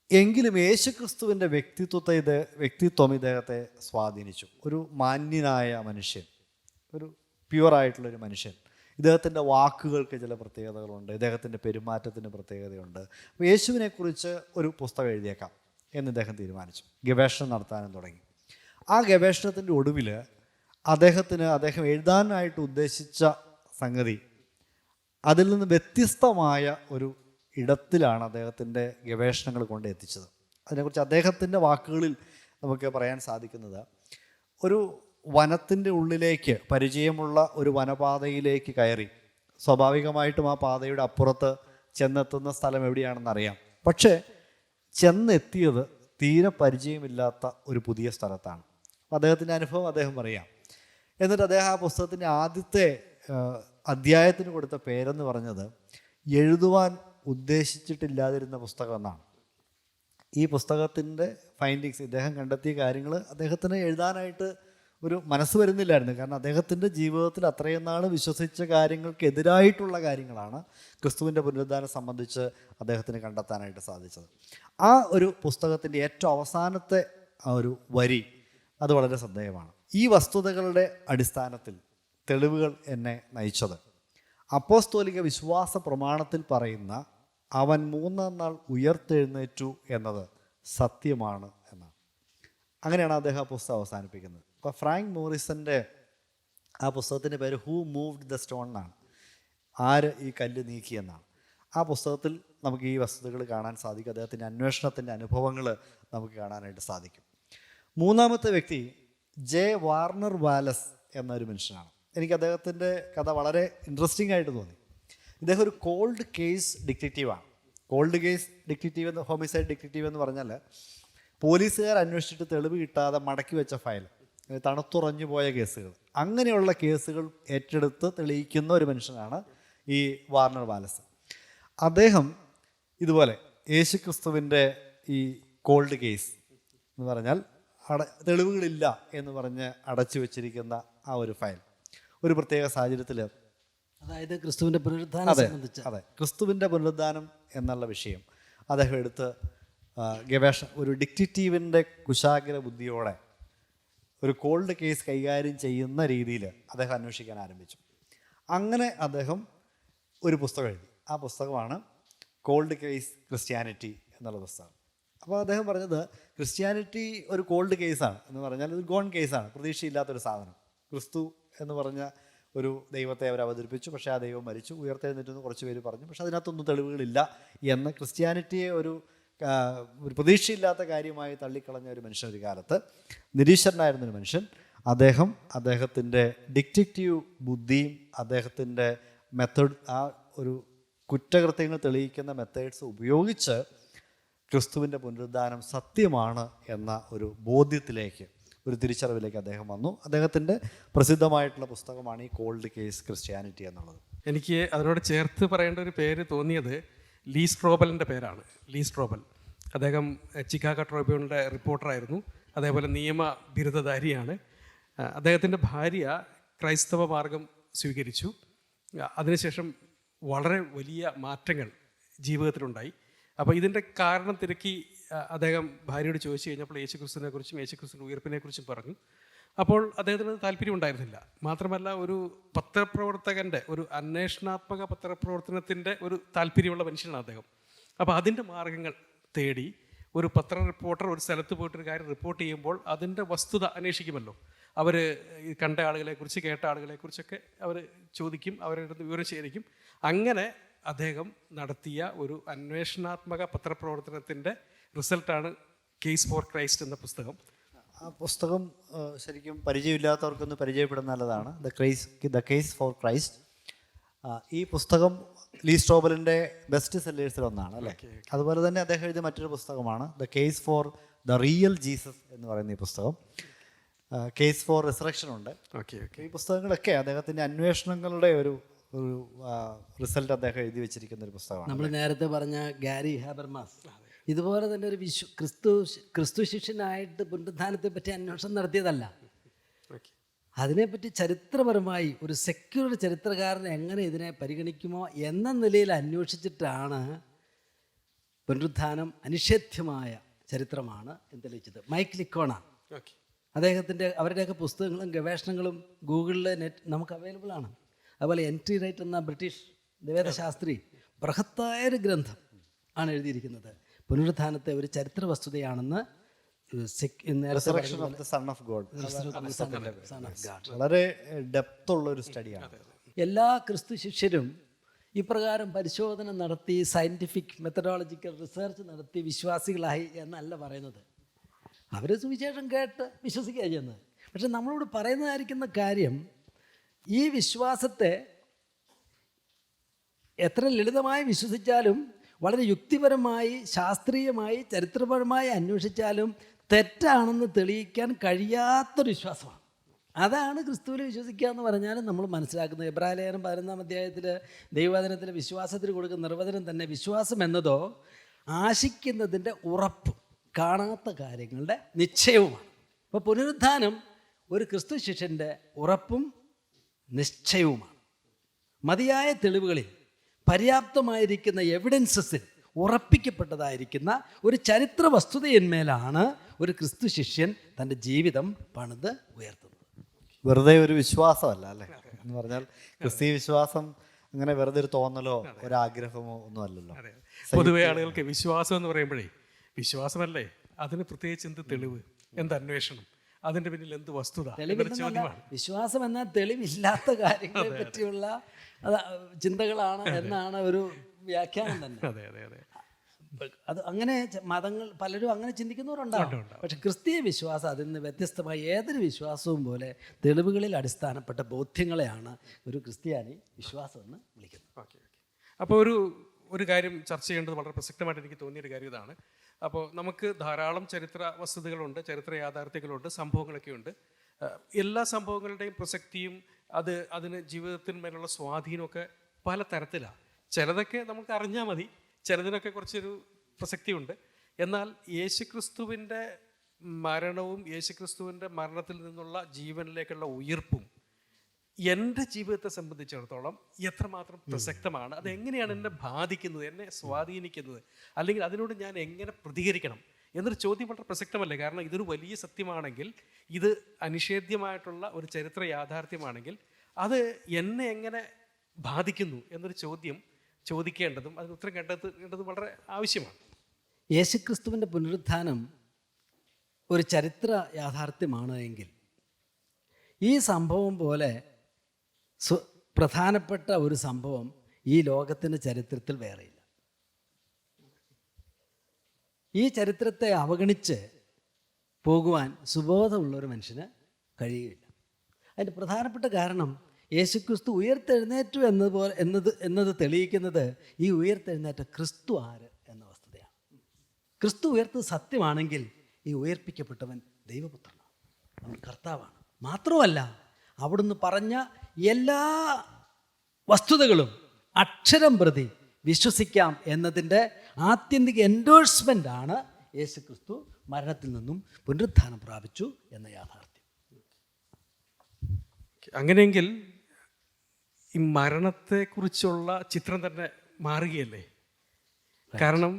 എങ്കിലും യേശുക്രിസ്തുവിൻ്റെ വ്യക്തിത്വം ഇദ്ദേഹത്തെ സ്വാധീനിച്ചു. ഒരു മാന്യനായ മനുഷ്യൻ, ഒരു പ്യുവറായിട്ടുള്ളൊരു മനുഷ്യൻ. ഇദ്ദേഹത്തിൻ്റെ വാക്കുകൾക്ക് ചില പ്രത്യേകതകളുണ്ട്, ഇദ്ദേഹത്തിൻ്റെ പെരുമാറ്റത്തിന് പ്രത്യേകതയുണ്ട്. അപ്പോൾ യേശുവിനെക്കുറിച്ച് ഒരു പുസ്തകം എഴുതിയേക്കാം എന്ന് ഇദ്ദേഹം തീരുമാനിച്ചു. ഗവേഷണം നടത്താനും തുടങ്ങി. ആ ഗവേഷണത്തിൻ്റെ ഒടുവിൽ അദ്ദേഹം എഴുതാനായിട്ട് ഉദ്ദേശിച്ച സംഗതി അതിൽ നിന്ന് വ്യത്യസ്തമായ ഒരു ഇടത്തിലാണ് അദ്ദേഹത്തിൻ്റെ ഗവേഷണങ്ങൾ കൊണ്ട് എത്തിച്ചത്. അതിനെക്കുറിച്ച് അദ്ദേഹത്തിൻ്റെ വാക്കുകളിൽ നമുക്ക് പറയാൻ സാധിക്കുന്നത്, ഒരു വനത്തിൻ്റെ ഉള്ളിലേക്ക്, പരിചയമുള്ള ഒരു വനപാതയിലേക്ക് കയറി, സ്വാഭാവികമായിട്ടും ആ പാതയുടെ അപ്പുറത്ത് ചെന്നെത്തുന്ന സ്ഥലം എവിടെയാണെന്നറിയാം. പക്ഷേ ചെന്നെത്തിയത് തീരെ പരിചയമില്ലാത്ത ഒരു പുതിയ സ്ഥലത്താണ്. അദ്ദേഹത്തിൻ്റെ അനുഭവം അദ്ദേഹം പറയാം. എന്നിട്ട് അദ്ദേഹം ആ പുസ്തകത്തിൻ്റെ ആദ്യത്തെ അധ്യായത്തിന് കൊടുത്ത പേരെന്ന് പറഞ്ഞത് എഴുതുവാൻ ഉദ്ദേശിച്ചിട്ടില്ലാതിരുന്ന പുസ്തകം എന്നാണ്. ഈ പുസ്തകത്തിൻ്റെ ഫൈൻഡിങ്സ്, ഇദ്ദേഹം കണ്ടെത്തിയ കാര്യങ്ങൾ അദ്ദേഹത്തിന് എഴുതാനായിട്ട് ഒരു മനസ്സ് വരുന്നില്ലായിരുന്നു. കാരണം അദ്ദേഹത്തിൻ്റെ ജീവിതത്തിൽ അത്രയും നാൾ വിശ്വസിച്ച കാര്യങ്ങൾക്ക് എതിരായിട്ടുള്ള കാര്യങ്ങളാണ് ക്രിസ്തുവിൻ്റെ പുനരുദ്ധാനം സംബന്ധിച്ച് അദ്ദേഹത്തിന് കണ്ടെത്താനായിട്ട് സാധിച്ചത്. ആ ഒരു പുസ്തകത്തിൻ്റെ ഏറ്റവും അവസാനത്തെ ആ ഒരു വരി അത് വളരെ ശ്രദ്ധേയമാണ്. ഈ വസ്തുതകളുടെ അടിസ്ഥാനത്തിൽ തെളിവുകൾ എന്നെ നയിച്ചത് അപ്പോസ്തോലിക വിശ്വാസ പ്രമാണത്തിൽ പറയുന്ന അവൻ 3-ാം നാൾ ഉയർത്തെഴുന്നേറ്റു എന്നത് സത്യമാണ് എന്നാണ്. അങ്ങനെയാണ് അദ്ദേഹം ആ പുസ്തകം അവസാനിപ്പിക്കുന്നത്. അപ്പോൾ ഫ്രാങ്ക് മോറിസൻ്റെ ആ പുസ്തകത്തിൻ്റെ പേര് ഹൂ മൂവ്ഡ് ദ സ്റ്റോൺ എന്നാണ്. ആര് ഈ കല്ല് നീക്കിയെന്നാണ്. ആ പുസ്തകത്തിൽ നമുക്ക് ഈ വസ്തുതകൾ കാണാൻ സാധിക്കും. അദ്ദേഹത്തിൻ്റെ അന്വേഷണത്തിൻ്റെ അനുഭവങ്ങൾ നമുക്ക് കാണാനായിട്ട് സാധിക്കും. 3-ാമത്തെ വ്യക്തി വാർണർ വാലസ് എന്നൊരു മനുഷ്യനാണ്. എനിക്ക് അദ്ദേഹത്തിൻ്റെ കഥ വളരെ ഇൻട്രസ്റ്റിംഗ് ആയിട്ട് തോന്നി. ഇദ്ദേഹം ഒരു കോൾഡ് കേസ് ഡിറ്റക്റ്റീവാണ്. കോൾഡ് കേസ് ഡിറ്റക്റ്റീവ് എന്ന്, ഹോമിസൈഡ് ഡിറ്റക്റ്റീവ് എന്ന് പറഞ്ഞാൽ പോലീസുകാർ അന്വേഷിച്ചിട്ട് തെളിവ് കിട്ടാതെ മടക്കി വെച്ച ഫയൽ, തണുത്തുറഞ്ഞു പോയ കേസുകൾ, അങ്ങനെയുള്ള കേസുകൾ ഏറ്റെടുത്ത് തെളിയിക്കുന്ന ഒരു മനുഷ്യനാണ് ഈ വാർണർ വാലസ്. അദ്ദേഹം ഇതുപോലെ യേശുക്രിസ്തുവിൻ്റെ ഈ കോൾഡ് കേസ് എന്ന് പറഞ്ഞാൽ തെളിവുകളില്ല എന്ന് പറഞ്ഞ് അടച്ചു വെച്ചിരിക്കുന്ന ആ ഒരു ഫയൽ ഒരു പ്രത്യേക സാഹചര്യത്തിൽ, അതായത് ക്രിസ്തുവിൻ്റെ പുനരുദ്ധാനം സംബന്ധിച്ച്, അതെ, ക്രിസ്തുവിൻ്റെ പുനരുദ്ധാനം എന്നുള്ള വിഷയം അദ്ദേഹം എടുത്ത് ഒരു ഡിറ്റക്റ്റീവിൻ്റെ കുശാഗ്ര ബുദ്ധിയോടെ ഒരു കോൾഡ് കേസ് കൈകാര്യം ചെയ്യുന്ന രീതിയിൽ അദ്ദേഹം അന്വേഷിക്കാൻ ആരംഭിച്ചു. അങ്ങനെ അദ്ദേഹം ഒരു പുസ്തകം എഴുതി. ആ പുസ്തകമാണ് കോൾഡ് കേസ് ക്രിസ്ത്യാനിറ്റി എന്നുള്ള പുസ്തകം. അപ്പോൾ അദ്ദേഹം പറഞ്ഞത് ക്രിസ്ത്യാനിറ്റി ഒരു കോൾഡ് കേസാണ് എന്ന് പറഞ്ഞാൽ ഒരു ഗോൺ കേസാണ്, പ്രതീക്ഷയില്ലാത്തൊരു സാധനം. ക്രിസ്തു എന്ന് പറഞ്ഞ ഒരു ദൈവത്തെ അവർ അവതരിപ്പിച്ചു, പക്ഷേ ആ ദൈവം മരിച്ചു, ഉയർത്തെഴുന്നേറ്റെന്ന് കുറച്ച് പേര് പറഞ്ഞു, പക്ഷേ അതിനകത്തൊന്നും തെളിവുകളില്ല എന്ന് ക്രിസ്ത്യാനിറ്റിയെ ഒരു പ്രതീക്ഷയില്ലാത്ത കാര്യമായി തള്ളിക്കളഞ്ഞ ഒരു മനുഷ്യൻ, ഒരു കാലത്ത് നിരീശ്വരനായിരുന്നൊരു മനുഷ്യൻ, അദ്ദേഹത്തിൻ്റെ ഡിറ്റക്റ്റീവ് ബുദ്ധിയും അദ്ദേഹത്തിൻ്റെ മെത്തേഡ്, ആ ഒരു കുറ്റകൃത്യങ്ങൾ തെളിയിക്കുന്ന മെത്തേഡ്സ് ഉപയോഗിച്ച് ക്രിസ്തുവിൻ്റെ പുനരുദ്ധാനം സത്യമാണ് എന്ന ഒരു ബോധ്യത്തിലേക്ക്, ഒരു തിരിച്ചറിവിലേക്ക് അദ്ദേഹം വന്നു. അദ്ദേഹത്തിൻ്റെ പ്രസിദ്ധമായിട്ടുള്ള പുസ്തകമാണ് ഈ കോൾഡ് കേസ് ക്രിസ്ത്യാനിറ്റി എന്നുള്ളത്. എനിക്ക് അതിനോട് ചേർത്ത് പറയേണ്ട ഒരു പേര് തോന്നിയത് ലീ സ്ട്രോബലിൻ്റെ പേരാണ്. ലീ സ്ട്രോബൽ അദ്ദേഹം ചിക്കാഗോ ട്രിബ്യൂണിൻ്റെ റിപ്പോർട്ടറായിരുന്നു, അതേപോലെ നിയമ ബിരുദധാരിയാണ്. അദ്ദേഹത്തിൻ്റെ ഭാര്യ ക്രൈസ്തവ മാർഗം സ്വീകരിച്ചു. അതിനുശേഷം വളരെ വലിയ മാറ്റങ്ങൾ ജീവിതത്തിലുണ്ടായി. അപ്പോൾ ഇതിൻ്റെ കാരണം തിരക്കി അദ്ദേഹം ഭാര്യയോട് ചോദിച്ചു കഴിഞ്ഞപ്പോൾ യേശുക്രിസ്തുവിനെക്കുറിച്ചും യേശുക്രിസ്തുവിൻ്റെ ഉയർപ്പിനെക്കുറിച്ചും പറഞ്ഞു. അപ്പോൾ അദ്ദേഹത്തിന് താല്പര്യം ഉണ്ടായിരുന്നില്ല. മാത്രമല്ല, ഒരു പത്രപ്രവർത്തകൻ്റെ, ഒരു അന്വേഷണാത്മക പത്രപ്രവർത്തനത്തിൻ്റെ ഒരു താല്പര്യമുള്ള മനുഷ്യനാണ് അദ്ദേഹം. അപ്പോൾ അതിൻ്റെ മാർഗങ്ങൾ തേടി ഒരു പത്ര റിപ്പോർട്ടർ ഒരു സ്ഥലത്ത് പോയിട്ടൊരു കാര്യം റിപ്പോർട്ട് ചെയ്യുമ്പോൾ അതിൻ്റെ വസ്തുത അന്വേഷിക്കുമല്ലോ. അവർ കണ്ട ആളുകളെക്കുറിച്ച്, കേട്ട ആളുകളെക്കുറിച്ചൊക്കെ അവർ ചോദിക്കും, അവരുടെ വിവരം ശേഖരിക്കും. അങ്ങനെ അദ്ദേഹം നടത്തിയ ഒരു അന്വേഷണാത്മക പത്രപ്രവർത്തനത്തിൻ്റെ റിസൾട്ടാണ് കേസ് ഫോർ ക്രൈസ്റ്റ് എന്ന പുസ്തകം. ആ പുസ്തകം ശരിക്കും പരിചയമില്ലാത്തവർക്കൊന്ന് പരിചയപ്പെടുന്ന നല്ലതാണ്. The case for Christ. ഈ പുസ്തകം ലീ സ്ട്രോബലിൻ്റെ ബെസ്റ്റ് സെല്ലേഴ്സിൽ ഒന്നാണ് അല്ലേ. അതുപോലെ തന്നെ അദ്ദേഹം എഴുതിയ മറ്റൊരു പുസ്തകമാണ് the case for the real Jesus എന്ന് പറയുന്ന ഈ പുസ്തകം. കേസ് ഫോർ റിസറക്ഷൻ ഉണ്ട്. ഈ പുസ്തകങ്ങളൊക്കെ അദ്ദേഹത്തിൻ്റെ അന്വേഷണങ്ങളുടെ ഒരു റിസൾട്ട് അദ്ദേഹം എഴുതി വെച്ചിരിക്കുന്ന ഒരു പുസ്തകമാണ്. നമ്മൾ നേരത്തെ പറഞ്ഞ ഗാരി ഹാബർമാസ് ഇതുപോലെ തന്നെ ഒരു ക്രിസ്തു ശിഷ്യനായിട്ട് പുനരുദ്ധാനത്തെ പറ്റി അന്വേഷണം നടത്തിയതല്ല. അതിനെപ്പറ്റി ചരിത്രപരമായി ഒരു സെക്യുലർ ചരിത്രകാരൻ എങ്ങനെ ഇതിനെ പരിഗണിക്കുമോ എന്ന നിലയിൽ അന്വേഷിച്ചിട്ടാണ് പുനരുദ്ധാനം അനിഷേധ്യമായ ചരിത്രമാണ് എന്ന് തെളിയിച്ചത്. മൈക്ക് ലിക്കോണ, അവരുടെയൊക്കെ പുസ്തകങ്ങളും ഗവേഷണങ്ങളും ഗൂഗിളിൽ നമുക്ക് അവൈലബിൾ ആണ്. അതുപോലെ എൻട്രി റൈറ്റ് എന്ന ബ്രിട്ടീഷ് വേദശാസ്ത്രി ബൃഹത്തായൊരു ഗ്രന്ഥം ആണ് എഴുതിയിരിക്കുന്നത്. പുനരുദ്ധാനത്തെ ഒരു ചരിത്ര വസ്തുതയാണെന്ന് വളരെ ഡെപ്തുള്ള ഒരു സ്റ്റഡിയാണ്. എല്ലാ ക്രിസ്തു ശിഷ്യരും ഇപ്രകാരം പരിശോധന നടത്തി സയൻറ്റിഫിക് മെത്തഡോളജിക്കൽ റിസർച്ച് നടത്തി വിശ്വാസികളായി എന്നല്ല പറയുന്നത്. അവർ സുവിശേഷം കേട്ട് വിശ്വസിക്കുക ചെയ്യുന്നത്. പക്ഷെ നമ്മളോട് പറയുന്നതായിരിക്കുന്ന കാര്യം, ഈ വിശ്വാസത്തെ എത്ര ലളിതമായി വിശ്വസിച്ചാലും വളരെ യുക്തിപരമായി, ശാസ്ത്രീയമായി, ചരിത്രപരമായി അന്വേഷിച്ചാലും തെറ്റാണെന്ന് തെളിയിക്കാൻ കഴിയാത്തൊരു വിശ്വാസമാണ്. അതാണ് ക്രിസ്തുവിൽ വിശ്വസിക്കുക എന്ന് പറഞ്ഞാൽ നമ്മൾ മനസ്സിലാക്കുന്നത്. എബ്രായലേഖനം 11-ാം അധ്യായത്തിൽ ദൈവവചനത്തിലെ വിശ്വാസത്തിന് കൊടുക്കുന്ന നിർവചനം തന്നെ വിശ്വാസം എന്നതോ ആശിക്കുന്നതിൻ്റെ ഉറപ്പും കാണാത്ത കാര്യങ്ങളുടെ നിശ്ചയവുമാണ്. അപ്പോൾ പുനരുദ്ധാനം ഒരു ക്രിസ്തു ശിഷ്യൻ്റെ ഉറപ്പും നിശ്ചയവുമാണ്. മതിയായ തെളിവുകളിൽ, പര്യാപ്തമായിരിക്കുന്ന എവിഡൻസസിൽ ഉറപ്പിക്കപ്പെട്ടതായിരിക്കുന്ന ഒരു ചരിത്ര വസ്തുതയിന്മേലാണ് ഒരു ക്രിസ്തു ശിഷ്യൻ തൻ്റെ ജീവിതം പണിത് ഉയർത്തുന്നത്. വെറുതെ ഒരു വിശ്വാസമല്ല അല്ലേ എന്ന് പറഞ്ഞാൽ, ക്രിസ്തീയ വിശ്വാസം അങ്ങനെ വെറുതെ ഒരു തോന്നലോ ഒരാഗ്രഹമോ ഒന്നും അല്ലല്ലോ. പൊതുവെ ആളുകൾക്ക് വിശ്വാസം എന്ന് പറയുമ്പോഴേ, വിശ്വാസമല്ലേ, അതിന് പ്രത്യേകിച്ച് എന്ത് തെളിവ്, എന്ത് അന്വേഷണം, അതിന്റെ പിന്നിൽ എന്ത് വസ്തുത? വിശ്വാസം എന്നാൽ തെളിവില്ലാത്ത കാര്യങ്ങളെ പറ്റിയുള്ള ചിന്തകളാണ് എന്നാണ് ഒരു വ്യാഖ്യാനം തന്നെ. അതെ അതെ അതെ. അത് അങ്ങനെ മതങ്ങൾ പലരും അങ്ങനെ ചിന്തിക്കുന്നവരുണ്ടാവും. പക്ഷെ ക്രിസ്തീയ വിശ്വാസം അതിൽ നിന്ന് വ്യത്യസ്തമായി ഏതൊരു വിശ്വാസവും പോലെ തെളിവുകളിൽ അടിസ്ഥാനപ്പെട്ട ബോധ്യങ്ങളെയാണ് ഒരു ക്രിസ്ത്യാനി വിശ്വാസം എന്ന് വിളിക്കുന്നത്. ഓക്കെ. അപ്പോൾ ഒരു കാര്യം ചർച്ച ചെയ്യേണ്ടത് വളരെ പ്രസക്തമായിട്ട് എനിക്ക് തോന്നിയൊരു കാര്യം ഇതാണ്. അപ്പോൾ നമുക്ക് ധാരാളം ചരിത്ര വസ്തുതകളുണ്ട്, ചരിത്ര യാഥാർത്ഥ്യങ്ങളുണ്ട്, സംഭവങ്ങളൊക്കെ ഉണ്ട്. എല്ലാ സംഭവങ്ങളുടെയും പ്രസക്തിയും അതിന് ജീവിതത്തിന്മേലുള്ള സ്വാധീനമൊക്കെ പല തരത്തിലാണ്. ചിലതൊക്കെ നമുക്ക് അറിഞ്ഞാൽ മതി, ചിലതിനൊക്കെ കുറച്ചൊരു പ്രസക്തിയുണ്ട്. എന്നാൽ യേശുക്രിസ്തുവിൻ്റെ മരണവും യേശുക്രിസ്തുവിൻ്റെ മരണത്തിൽ നിന്നുള്ള ജീവനിലേക്കുള്ള ഉയിർപ്പും എൻ്റെ ജീവിതത്തെ സംബന്ധിച്ചിടത്തോളം എത്രമാത്രം പ്രസക്തമാണ്, അതെങ്ങനെയാണ് എന്നെ ബാധിക്കുന്നത്, എന്നെ സ്വാധീനിക്കുന്നത്, അല്ലെങ്കിൽ അതിനോട് ഞാൻ എങ്ങനെ പ്രതികരിക്കണം എന്നൊരു ചോദ്യം വളരെ പ്രസക്തമല്ലേ. കാരണം ഇതൊരു വലിയ സത്യമാണെങ്കിൽ, ഇത് അനിഷേധ്യമായിട്ടുള്ള ഒരു ചരിത്ര യാഥാർത്ഥ്യമാണെങ്കിൽ, അത് എന്നെ എങ്ങനെ ബാധിക്കുന്നു എന്നൊരു ചോദ്യം ചോദിക്കേണ്ടതും അതിന് ഉത്തരം കണ്ടെത്തേണ്ടതും വളരെ ആവശ്യമാണ്. യേശുക്രിസ്തുവിൻ്റെ പുനരുത്ഥാനം ഒരു ചരിത്ര യാഥാർത്ഥ്യമാണ് എങ്കിൽ ഈ സംഭവം പോലെ പ്രധാനപ്പെട്ട ഒരു സംഭവം ഈ ലോകത്തിൻ്റെ ചരിത്രത്തിൽ വേറെയില്ല. ഈ ചരിത്രത്തെ അവഗണിച്ച് പോകുവാൻ സുബോധമുള്ളൊരു മനുഷ്യന് കഴിയുകയില്ല. അതിൻ്റെ പ്രധാനപ്പെട്ട കാരണം യേശുക്രിസ്തു ഉയർത്തെഴുന്നേറ്റു എന്നത് തെളിയിക്കുന്നത് ഈ ഉയർത്തെഴുന്നേറ്റ ക്രിസ്തു ആര് എന്ന വസ്തുതയാണ്. ക്രിസ്തു ഉയർത്തത് സത്യമാണെങ്കിൽ ഈ ഉയർപ്പിക്കപ്പെട്ടവൻ ദൈവപുത്രനാണ്, അവൻ കർത്താവാണ്. മാത്രമല്ല, അവിടുന്ന് പറഞ്ഞ എല്ലാ വസ്തുതകളും അക്ഷരം പ്രതി വിശ്വസിക്കാം എന്നതിൻ്റെ ആത്യന്തിക എൻഡോഴ്സ്മെൻ്റ് ആണ് യേശുക്രിസ്തു മരണത്തിൽ നിന്നും പുനരുത്ഥാനം പ്രാപിച്ചു എന്ന യാഥാർത്ഥ്യം. അങ്ങനെയെങ്കിൽ ഈ മരണത്തെക്കുറിച്ചുള്ള ചിത്രം തന്നെ മാറുകയല്ലേ? കാരണം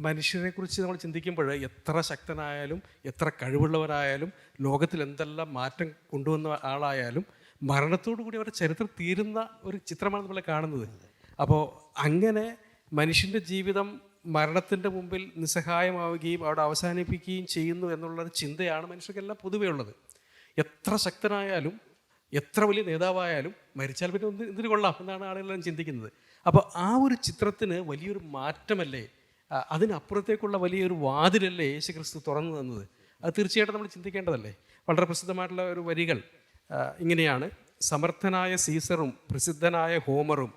മനുഷ്യരെക്കുറിച്ച് നമ്മൾ ചിന്തിക്കുമ്പോൾ എത്ര ശക്തനായാലും എത്ര കഴിവുള്ളവരായാലും ലോകത്തിൽ എന്തെല്ലാം മാറ്റം കൊണ്ടുവന്ന ആളായാലും മരണത്തോടു കൂടി അവരുടെ ചരിത്രം തീരുന്ന ഒരു ചിത്രമാണ് നമ്മൾ കാണുന്നത്. അപ്പോൾ അങ്ങനെ മനുഷ്യൻ്റെ ജീവിതം മരണത്തിൻ്റെ മുമ്പിൽ നിസ്സഹായമാവുകയും അവിടെ അവസാനിപ്പിക്കുകയും ചെയ്യുന്നു എന്നുള്ളൊരു ചിന്തയാണ് മനുഷ്യർക്കെല്ലാം പൊതുവേ ഉള്ളത്. എത്ര ശക്തനായാലും എത്ര വലിയ നേതാവായാലും മരിച്ചാൽ പിന്നെ എന്തിനു കൊള്ളാം എന്നാണ് ആളുകളെല്ലാം ചിന്തിക്കുന്നത്. അപ്പോൾ ആ ഒരു ചിത്രത്തിന് വലിയൊരു മാറ്റമല്ലേ, അതിനപ്പുറത്തേക്കുള്ള വലിയൊരു വാതിലല്ലേ യേശുക്രിസ്തു തുറന്നു തന്നത്? അത് തീർച്ചയായിട്ടും നമ്മൾ ചിന്തിക്കേണ്ടതല്ലേ. വളരെ പ്രസിദ്ധമായിട്ടുള്ള ഒരു വരികൾ ഇങ്ങനെയാണ്: സമർത്ഥനായ സീസറും പ്രസിദ്ധനായ ഹോമറും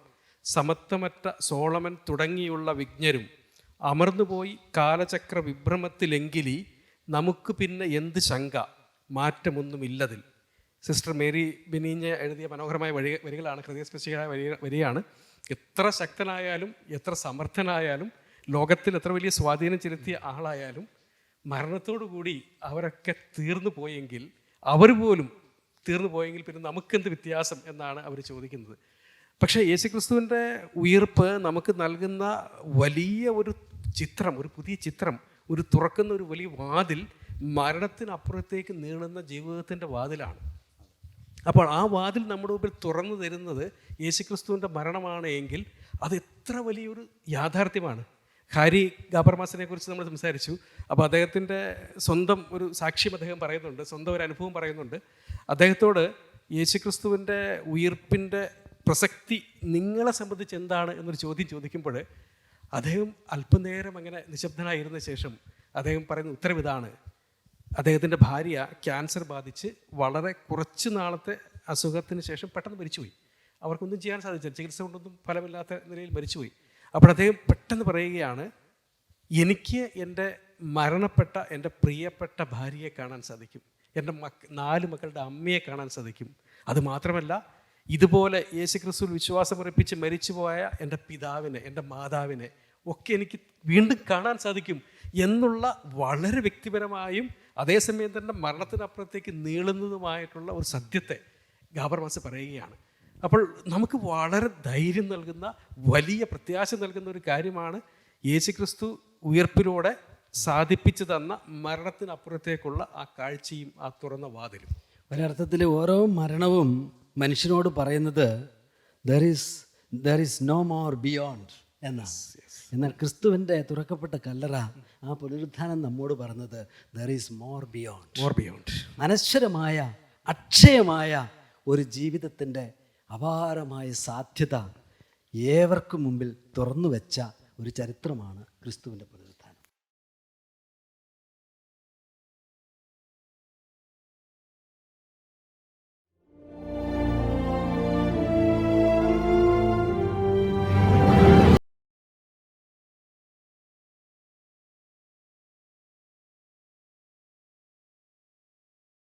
സമത്വമറ്റ സോളമൻ തുടങ്ങിയുള്ള വിജ്ഞരും അമർന്നുപോയി കാലചക്ര വിഭ്രമത്തിലെങ്കിലി നമുക്ക് പിന്നെ എന്ത് ശങ്ക മാറ്റമൊന്നുമില്ലതിൽ. സിസ്റ്റർ മേരി ബെനീഞ്ഞ എഴുതിയ മനോഹരമായ വരികളാണ്, ഹൃദയസ്പർശിയായ വരിയാണ്. എത്ര ശക്തനായാലും എത്ര സമർത്ഥനായാലും ലോകത്തിൽ എത്ര വലിയ സ്വാധീനം ചെലുത്തിയ ആളായാലും മരണത്തോടു കൂടി അവരൊക്കെ തീർന്നു പോയെങ്കിൽ, അവർ പോലും തീർന്നു പോയെങ്കിൽ പിന്നെ നമുക്കെന്ത് വ്യത്യാസം എന്നാണ് അവർ ചോദിക്കുന്നത്. പക്ഷേ യേശുക്രിസ്തുവിൻ്റെ ഉയിർപ്പ് നമുക്ക് നൽകുന്ന വലിയ ഒരു ചിത്രം, ഒരു പുതിയ ചിത്രം, ഒരു തുറക്കുന്ന ഒരു വലിയ വാതിൽ മരണത്തിനപ്പുറത്തേക്ക് നീളുന്ന ജീവിതത്തിൻ്റെ വാതിലാണ്. അപ്പോൾ ആ വാതിൽ നമ്മുടെ മുമ്പിൽ തുറന്നു തരുന്നത് യേശുക്രിസ്തുവിൻ്റെ മരണമാണ് എങ്കിൽ അത് എത്ര വലിയൊരു യാഥാർത്ഥ്യമാണ്. ഹാരി ഗാബർമാസിനെ കുറിച്ച് നമ്മൾ സംസാരിച്ചു. അപ്പോൾ അദ്ദേഹത്തിൻ്റെ സ്വന്തം ഒരു സാക്ഷ്യം അദ്ദേഹം പറയുന്നുണ്ട്, സ്വന്തം ഒരു അനുഭവം പറയുന്നുണ്ട്. അദ്ദേഹത്തോട് യേശുക്രിസ്തുവിൻ്റെ ഉയിർപ്പിൻ്റെ പ്രസക്തി നിങ്ങളെ സംബന്ധിച്ച് എന്താണ് എന്നൊരു ചോദ്യം ചോദിക്കുമ്പോൾ അദ്ദേഹം അല്പനേരം അങ്ങനെ നിശബ്ദനായിരുന്ന ശേഷം അദ്ദേഹം പറയുന്ന ഉത്തരം ഇതാണ്: അദ്ദേഹത്തിൻ്റെ ഭാര്യ ക്യാൻസർ ബാധിച്ച് വളരെ കുറച്ച് നാളത്തെ അസുഖത്തിന് ശേഷം പെട്ടെന്ന് മരിച്ചുപോയി. അവർക്കൊന്നും ചെയ്യാൻ സാധിച്ചില്ല, ചികിത്സ കൊണ്ടൊന്നും ഫലമില്ലാത്ത നിലയിൽ മരിച്ചുപോയി. അപ്പോൾ അദ്ദേഹം പെട്ടെന്ന് പറയുകയാണ്, എനിക്ക് എൻ്റെ മരണപ്പെട്ട എൻ്റെ പ്രിയപ്പെട്ട ഭാര്യയെ കാണാൻ സാധിക്കും, എൻ്റെ 4 മക്കളുടെ അമ്മയെ കാണാൻ സാധിക്കും. അതുമാത്രമല്ല, ഇതുപോലെ യേശുക്രിസ്തുവിൽ വിശ്വാസമർപ്പിച്ച് മരിച്ചുപോയ എൻ്റെ പിതാവിനെ, എൻ്റെ മാതാവിനെ ഒക്കെ എനിക്ക് വീണ്ടും കാണാൻ സാധിക്കും എന്നുള്ള വളരെ വ്യക്തിപരമായും അതേസമയം തന്നെ മരണത്തിനപ്പുറത്തേക്ക് നീളുന്നതുമായിട്ടുള്ള ഒരു സത്യത്തെ ഗാബർമാസ് പറയുകയാണ്. അപ്പോൾ നമുക്ക് വളരെ ധൈര്യം നൽകുന്ന, വലിയ പ്രത്യാശ നൽകുന്ന ഒരു കാര്യമാണ് യേശുക്രിസ്തു ഉയർപ്പിലൂടെ സാധിപ്പിച്ചു തന്ന മരണത്തിനപ്പുറത്തേക്കുള്ള ആ കാഴ്ചയും ആ തുറന്ന വാതിലും. ഒരർത്ഥത്തിൽ ഓരോ മരണവും മനുഷ്യനോട് പറയുന്നത് there is no more beyond എന്നാണ്. എന്നാൽ ക്രിസ്തുവിൻ്റെ തുറക്കപ്പെട്ട കല്ലറ, ആ പുനരുത്ഥാനം നമ്മോട് പറഞ്ഞത് there is more beyond. അനശ്വരമായ, അക്ഷയമായ ഒരു ജീവിതത്തിൻ്റെ അപാരമായ സാധ്യത ഏവർക്കും മുമ്പിൽ തുറന്നു വെച്ച ഒരു ചരിത്രമാണ് ക്രിസ്തുവിൻ്റെ പുനരുത്ഥാനം.